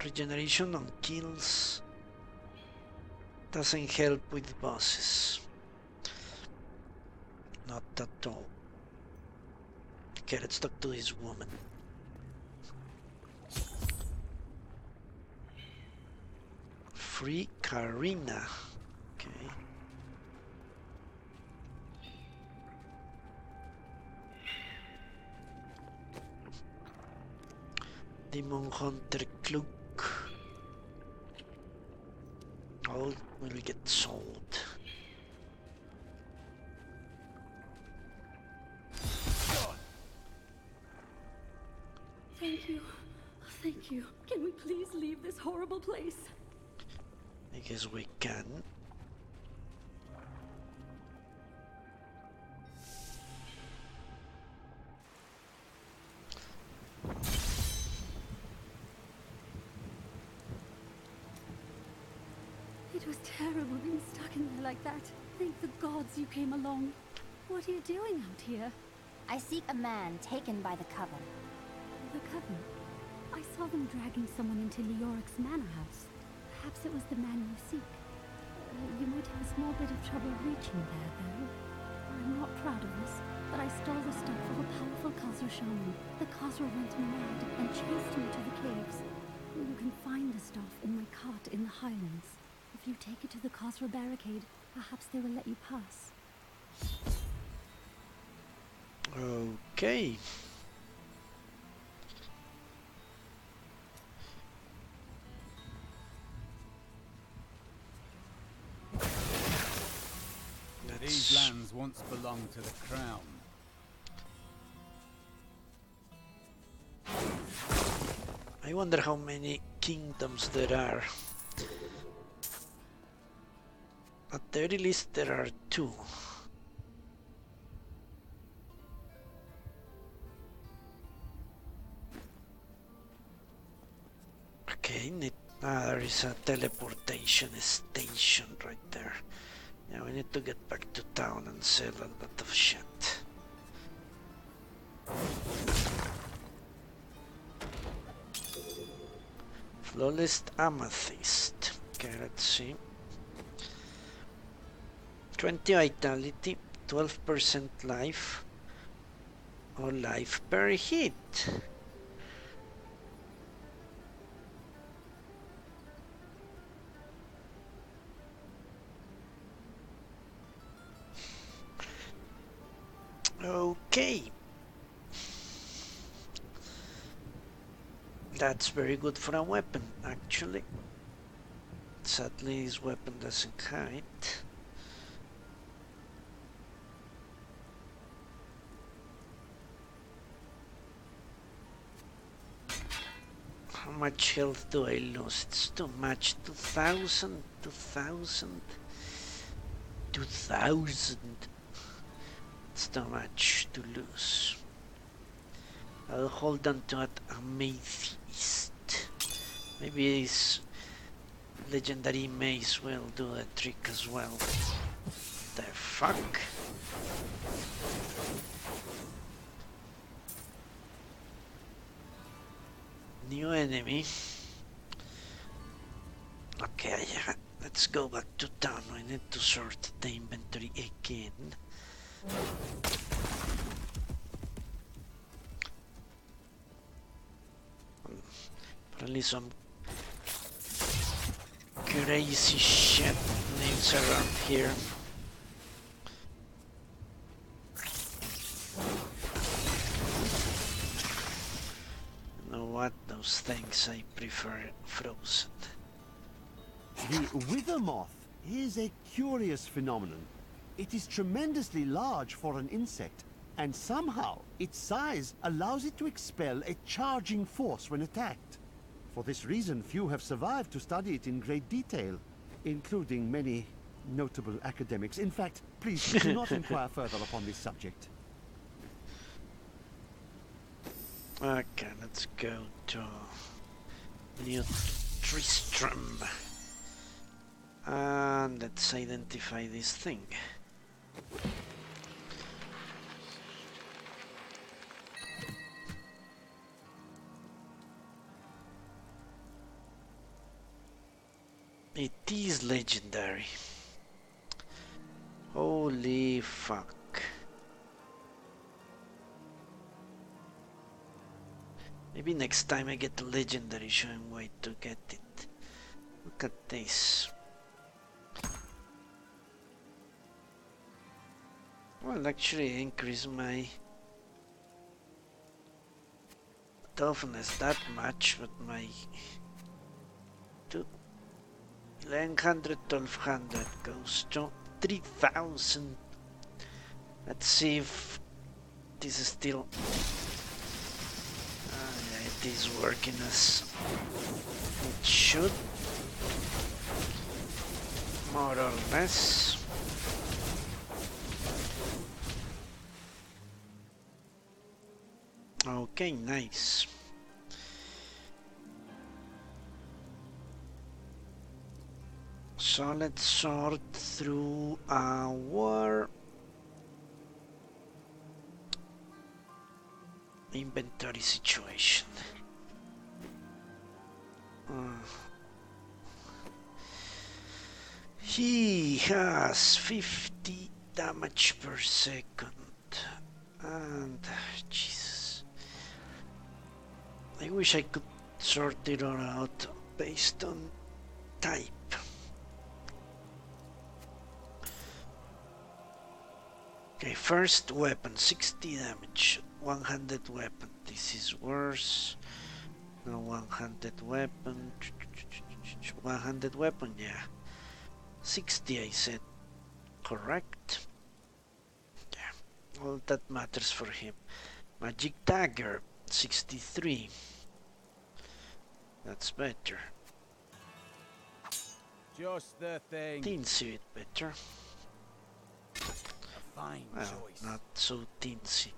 Regeneration on kills doesn't help with bosses. Not at all. Okay, let's talk to this woman. Free Karina. Okay. Demon Hunter Cloak. All will get sold. Thank you. Thank you. Can we please leave this horrible place? I guess we can. It was terrible being stuck in there like that. Thank the gods you came along. What are you doing out here? I seek a man taken by the Coven. The Coven? I saw them dragging someone into Leoric's manor house. Perhaps it was the man you seek. You might have a small bit of trouble reaching there, though. I'm not proud of this, but I stole the stuff of a powerful Khazra shaman. The Khazra went mad and chased me to the caves. You can find the stuff in my cart in the Highlands. If you take it to the Khazra barricade, perhaps they will let you pass. Okay. These lands once belonged to the crown. I wonder how many kingdoms there are. At the very least there are 2. Okay, there is a teleportation station right there. Yeah, we need to get back to town and sell a lot of shit. Flawless amethyst. Okay, let's see. 20 vitality, 12% life, or life per hit. Okay. That's very good for a weapon, actually. Sadly, his weapon doesn't hide. How much health do I lose? It's too much. 2,000, 2,000, 2,000. It's too much to lose. I'll hold on to that amethyst. Maybe his legendary mace will do the trick as well. The fuck? New enemy. Okay, let's go back to town. I need to sort the inventory again. Probably some crazy shit lives around here. You know what? Those things I prefer frozen. The wither moth is a curious phenomenon. It is tremendously large for an insect, and somehow its size allows it to expel a charging force when attacked. For this reason, few have survived to study it in great detail, including many notable academics. In fact, please do not inquire further upon this subject. Okay, let's go to New Tristram. And let's identify this thing. It is legendary. Holy fuck. Maybe next time I get a legendary, showing way to get it. Look at this. Well, actually increase my toughness that much, but my 1100, 1200 goes to 3000. Let's see if this is still... yeah, it is working as it should. More or less. Okay, nice. So let's sort through our inventory situation. He has 50 damage per second, and Jesus, I wish I could sort it all out based on type. Okay, first weapon, 60 damage. One-handed weapon. This is worse. No, one-handed weapon. One-handed weapon, yeah. 60, I said. Correct. Yeah, all that matters for him. Magic dagger, 63. That's better. Just the thing. Teensy bit better. A fine choice. Not so teensy.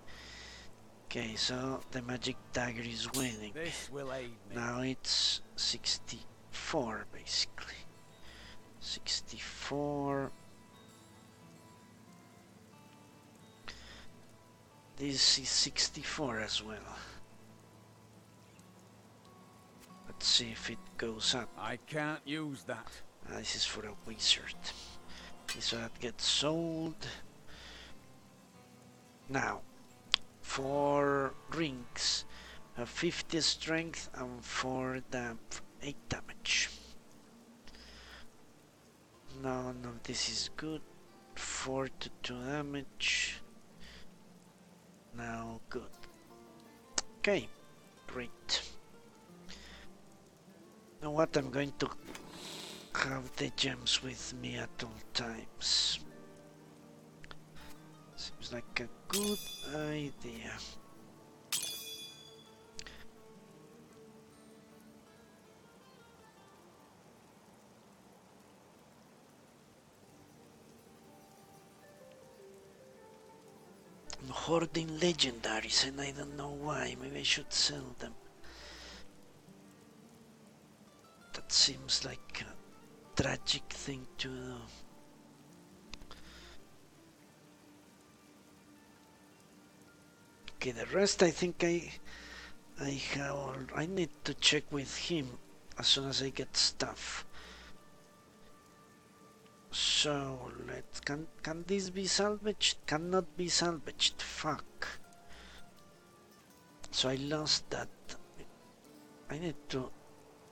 Okay, so the magic dagger is winning. This will aid me. Now it's 64 basically. 64. This is 64 as well. Let's see if it goes up. I can't use that. This is for a wizard. So that gets sold. Now, for rings, 50 strength and 8 damage. None of this is good. 4 to 2 damage. Now good. Okay, great. Now what, I'm going to have the gems with me at all times. Seems like a good idea. I'm hoarding legendaries and I don't know why. Maybe I should sell them. That seems like a tragic thing to do. Okay, the rest I think I have all. I need to check with him as soon as I get stuff. So let's can this be salvaged? Cannot be salvaged. Fuck. So I lost that. I need to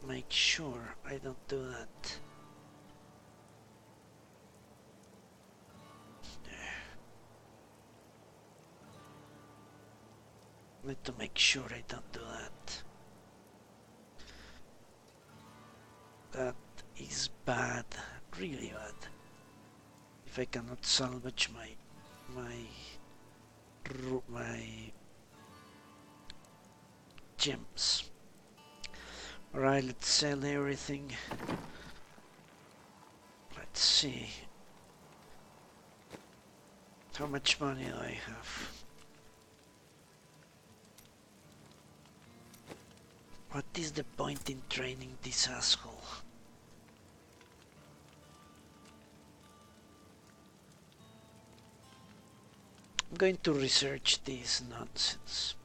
make sure I don't do that. Need to make sure I don't do that. That is bad, really bad. If I cannot salvage my gems. Alright, let's sell everything. Let's see. How much money do I have? What is the point in training this asshole? I'm going to research this nonsense.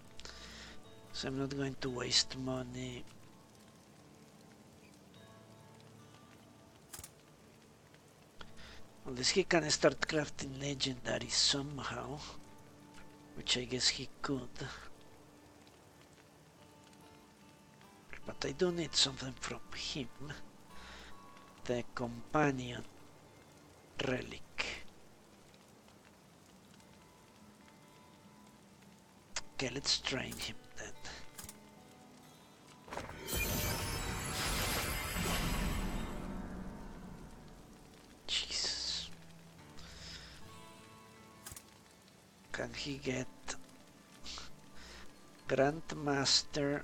So I'm not going to waste money. Unless he can start crafting legendaries somehow, which I guess he could. But I do need something from him. The companion relic. Okay, let's train him then. Jesus. Can he get Grandmaster?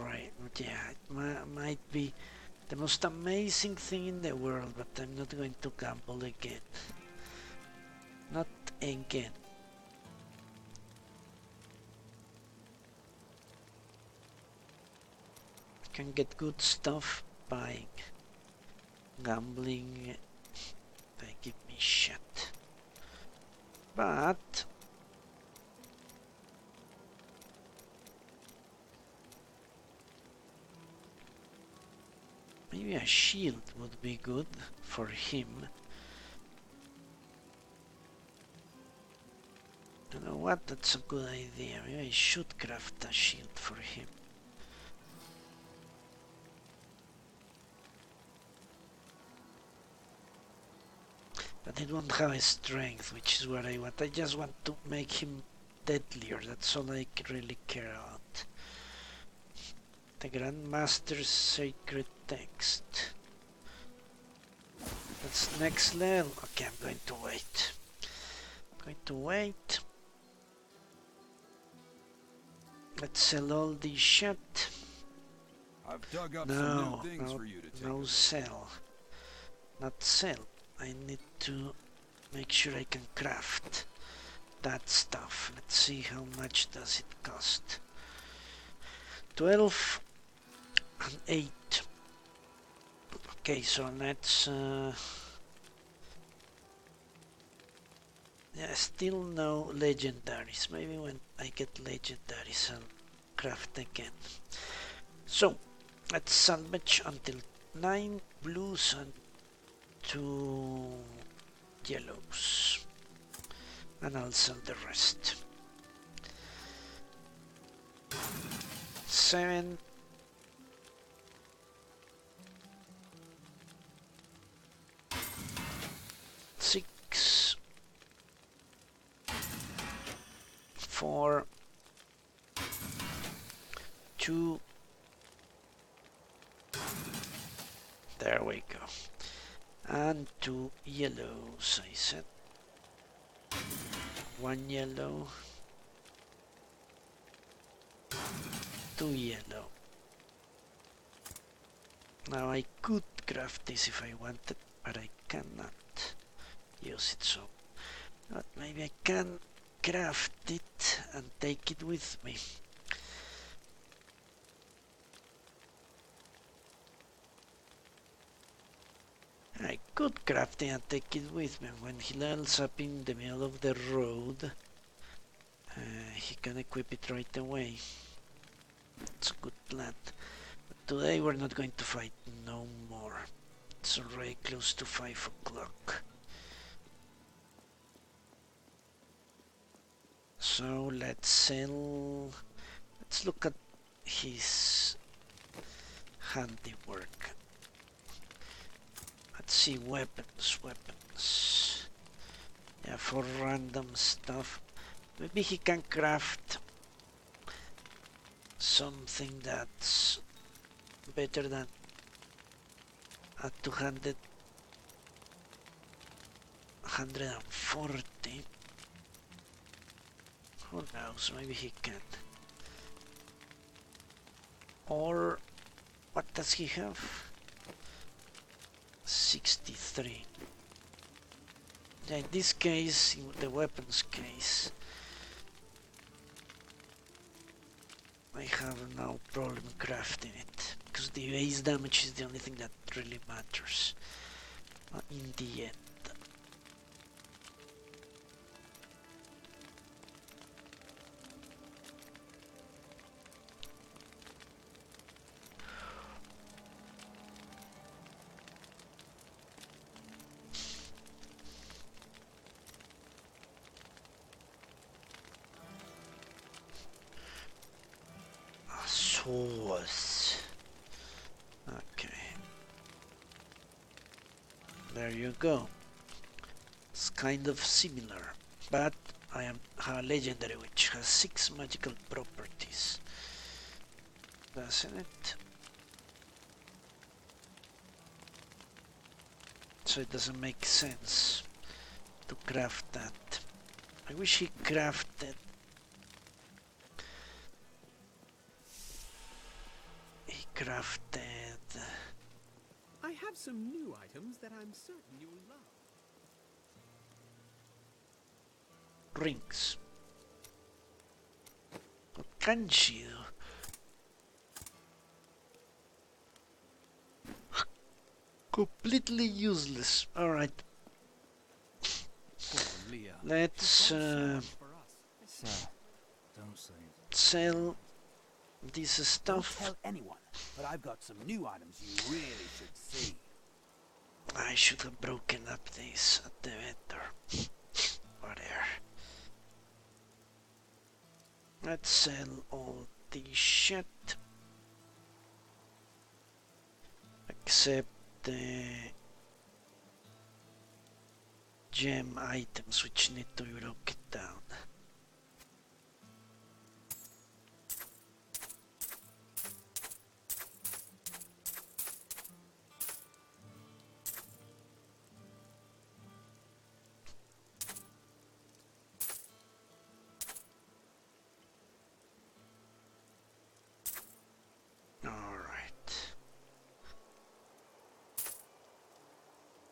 Right, yeah, it might be the most amazing thing in the world, but I'm not going to gamble again. Not again. Can get good stuff by gambling. They give me shit. But maybe a shield would be good for him. You know what? That's a good idea. Maybe I should craft a shield for him. But it won't have a strength, which is what I want. I just want to make him deadlier. That's all I really care about. The Grandmaster's Sacred Text. That's next level. Okay, I'm going to wait. Let's sell all this shit. I've dug up some new things for you to take. No sell. Not sell. I need to make sure I can craft that stuff. Let's see how much does it cost. 12 and 8. Okay, so let's yeah, still no legendaries. Maybe when I get legendaries I'll craft again. So let's salvage until 9 blues and 2 yellows, and I'll sell the rest. 7. 6. 4. 2. There we go. And 2 yellows, I said. 1 yellow. 2 yellow. Now I could craft this if I wanted, but I cannot use it, so but maybe I can craft it and take it with me. I could craft it and take it with me. When he levels up in the middle of the road, he can equip it right away. It's a good plan. But today we're not going to fight no more. It's already close to 5 o'clock. So let's sell. Let's look at his handiwork. Let's see, weapons. Yeah, for random stuff. Maybe he can craft something that's better than a 140. Who knows, maybe he can. Or what does he have? 63. Yeah, in this case, in the weapons case, I have no problem crafting it, because the base damage is the only thing that really matters in the end. Source. Okay. There you go. It's kind of similar, but I have a legendary which has 6 magical properties. Doesn't it? So it doesn't make sense to craft that. I wish he crafted. I have some new items that I'm certain you'll love. Rings. What can she do? Completely useless. Alright. Let's sell this stuff. Don't tell anyone, but I've got some new items you really should see. I should have broken up this at the vendor. Whatever. Let's sell all the shit. Except the gem items which need to be broken down.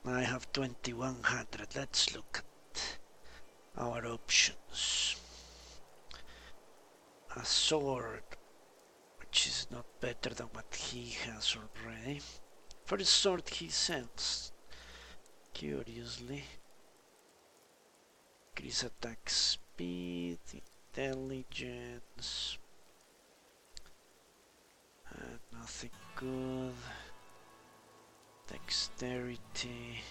I have 2100. Let's look at our options. A sword, which is not better than what he has already. First sword he sells, curiously. Increase attack speed, intelligence. Nothing good. Dexterity,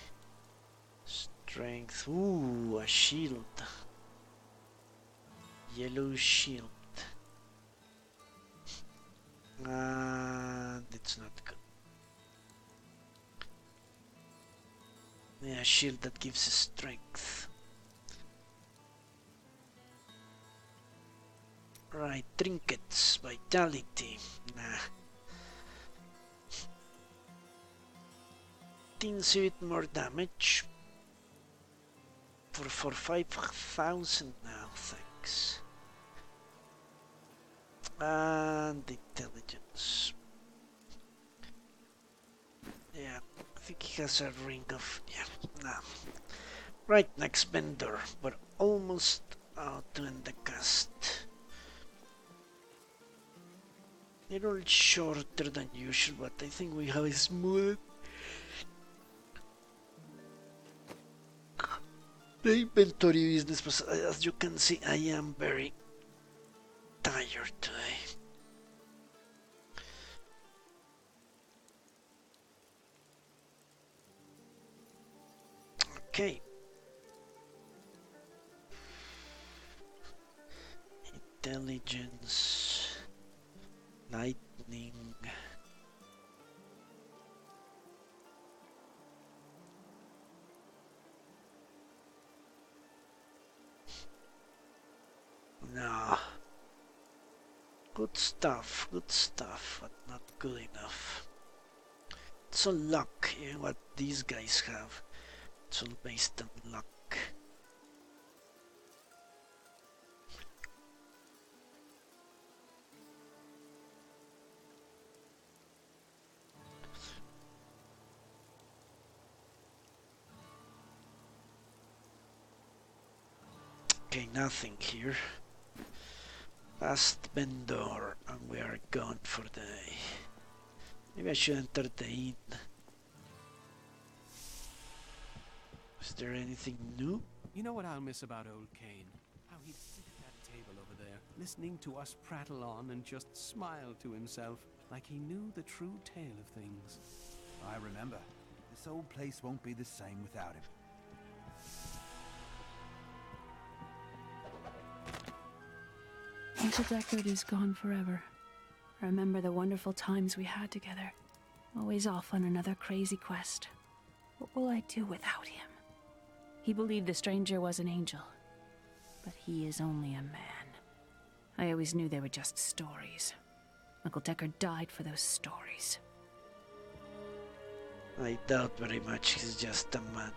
strength. Ooh, a shield. Yellow shield. And it's not good. Yeah, shield that gives us strength. Right, trinkets, vitality. Nah. With more damage for 5,000 now, thanks. And intelligence. Yeah, I think he has a ring of, yeah, nah. Right, next vendor. We're almost out to end the cast. A little shorter than usual, but I think we have a smooth. The inventory business, but as you can see, I am very tired today. Okay. Intelligence, lightning. No. Good stuff, but not good enough. It's all luck, even what these guys have. It's all based on luck. Okay, nothing here. Last vendor, and we are gone for the day. Maybe I should enter the inn. Is there anything new? You know what I'll miss about old Kane? How he'd sit at that table over there, listening to us prattle on and just smile to himself, like he knew the true tale of things. I remember. This old place won't be the same without him. Uncle Deckard is gone forever. I remember the wonderful times we had together. Always off on another crazy quest. What will I do without him? He believed the stranger was an angel, but he is only a man. I always knew they were just stories. Uncle Deckard died for those stories. I doubt very much he's just a man.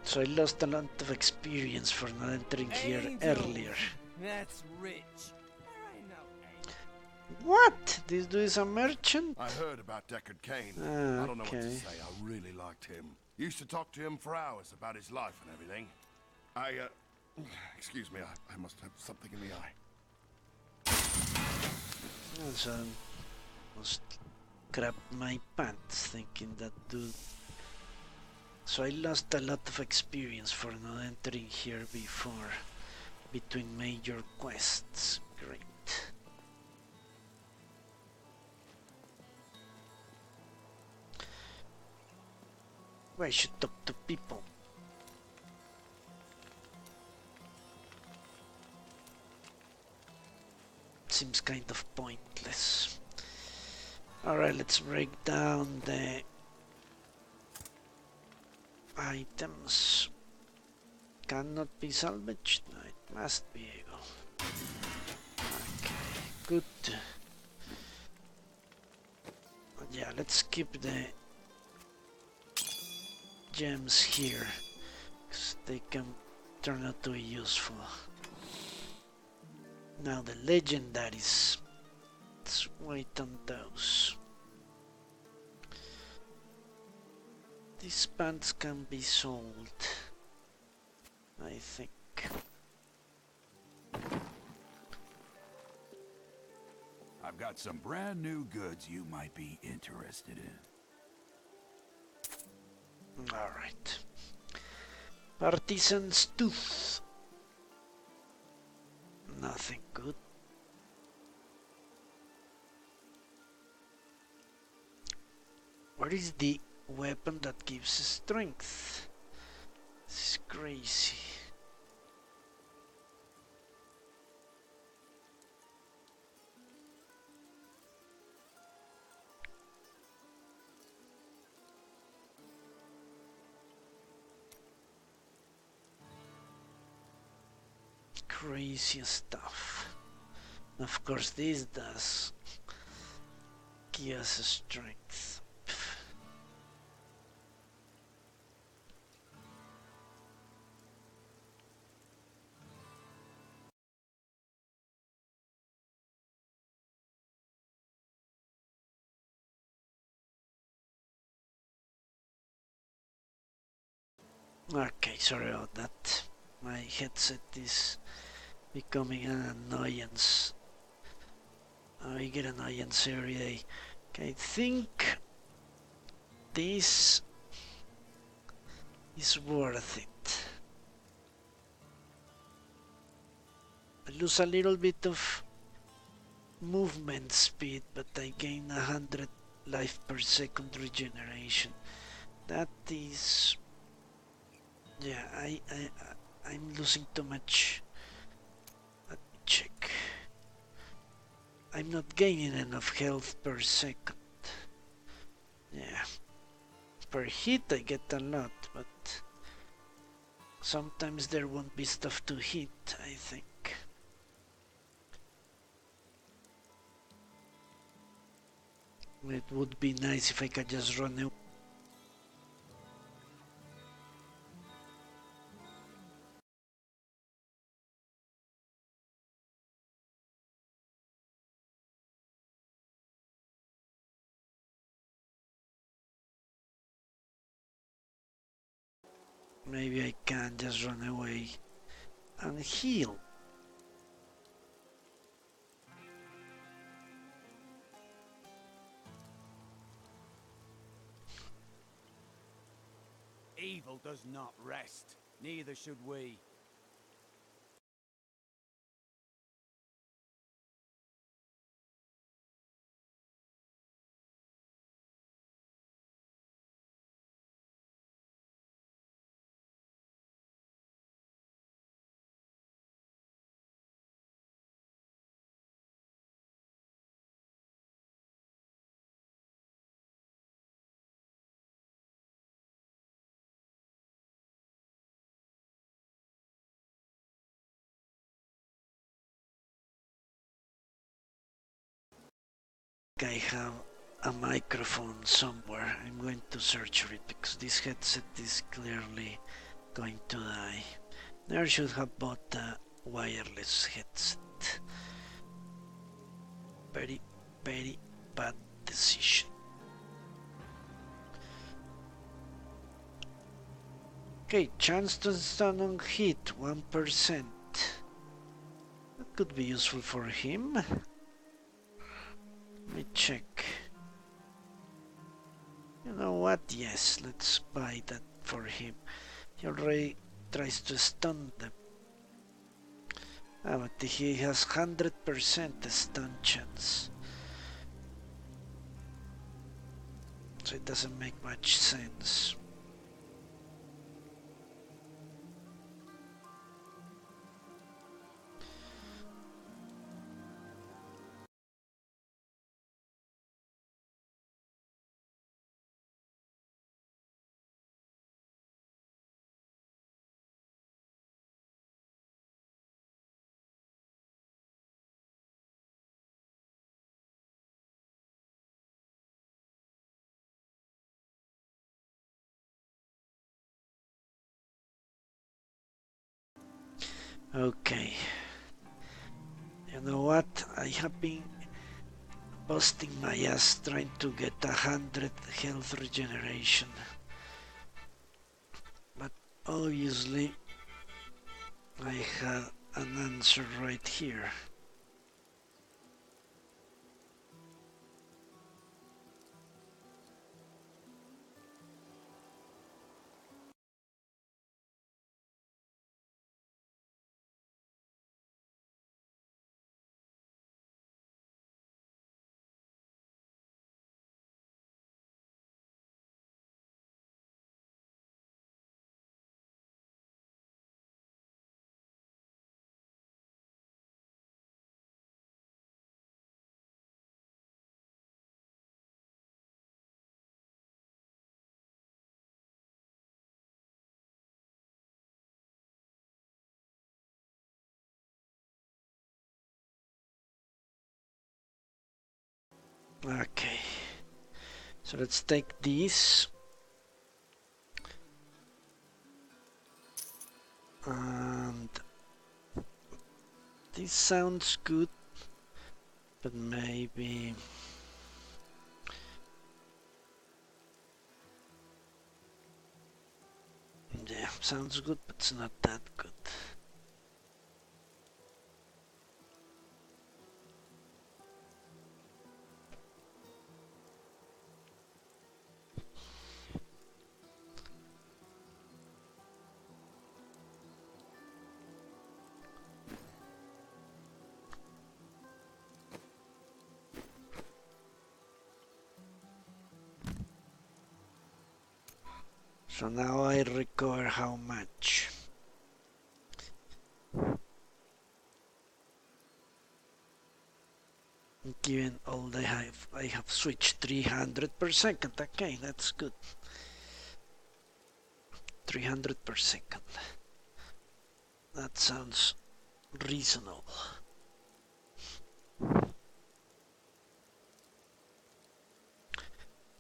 So I lost a lot of experience for not entering here earlier. That's rich. What? This dude is a merchant? I heard about Deckard Kane. Ah, I don't know what to okay. say. I really liked him. Used to talk to him for hours about his life and everything. Excuse me, I must have something in the eye. So I must grab my pants thinking that dude. So I lost a lot of experience for not entering here before, between major quests. Great. I should talk to people. Seems kind of pointless. Alright, let's break down the items cannot be salvaged. No, it must be able. Okay, good. Yeah, let's keep the gems here, because they can turn out to be useful. Now the legendaries. Let's wait on those. These pants can be sold, I think. I've got some brand new goods you might be interested in. Alright. Partisan's Tooth. Nothing good. What is the weapon that gives strength? This is crazy. Crazy stuff. Of course, this does give us strength. Okay, sorry about that. My headset is becoming an annoyance. I get annoyance every day. Okay, I think this is worth it. I lose a little bit of movement speed, but I gain 100 life per second regeneration. That is... yeah, I'm losing too much. Let me check. I'm not gaining enough health per second. Yeah. Per hit I get a lot, but sometimes there won't be stuff to hit, I think. It would be nice if I could just run away. Maybe I can just run away and heal. Evil does not rest. Neither should we. I have a microphone somewhere. I'm going to search for it because this headset is clearly going to die. Never should have bought a wireless headset. Very, very bad decision. Okay, chance to stun on hit 1%. That could be useful for him. Let me check. You know what? Yes, let's buy that for him. He already tries to stun them. Ah, but he has 100% stun chance. So it doesn't make much sense. Okay. You know what? I have been busting my ass trying to get 100 health regeneration. But obviously I had an answer right here. Okay, so let's take these. And this sounds good, but maybe... Yeah, sounds good, but it's not that good. So now I recover how much? Given all they have, I have switched 300 per second. Okay, that's good. 300 per second. That sounds reasonable.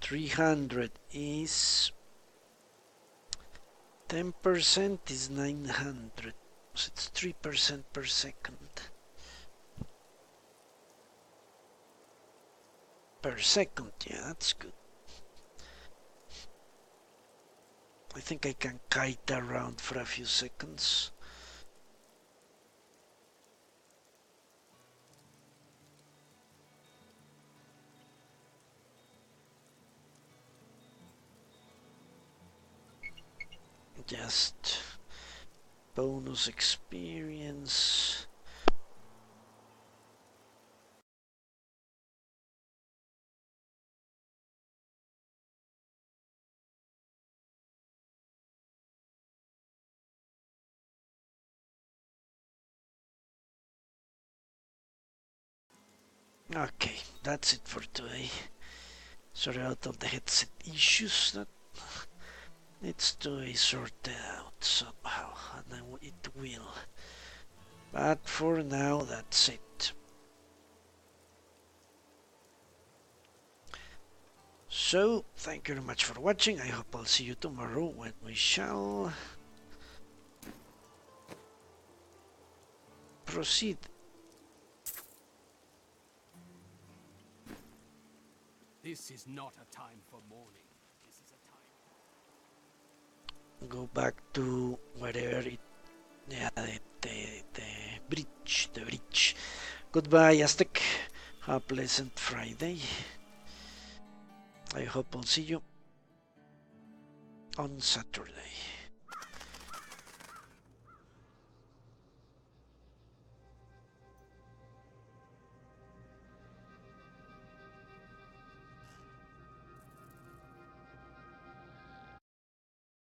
$300 is 10% is 900. So it's 3% per second. Per second, yeah, that's good. I think I can kite around for a few seconds. Just bonus experience. Okay, that's it for today. Sorry out of the headset issues that needs to be sorted out somehow, and then it will. But for now, that's it. So, thank you very much for watching. I hope I'll see you tomorrow when we shall proceed. This is not a time for mourning. This is a time. Go back to wherever it... Yeah, the bridge, the bridge. Goodbye, Aztec. Have a pleasant Friday. I hope I'll see you on Saturday.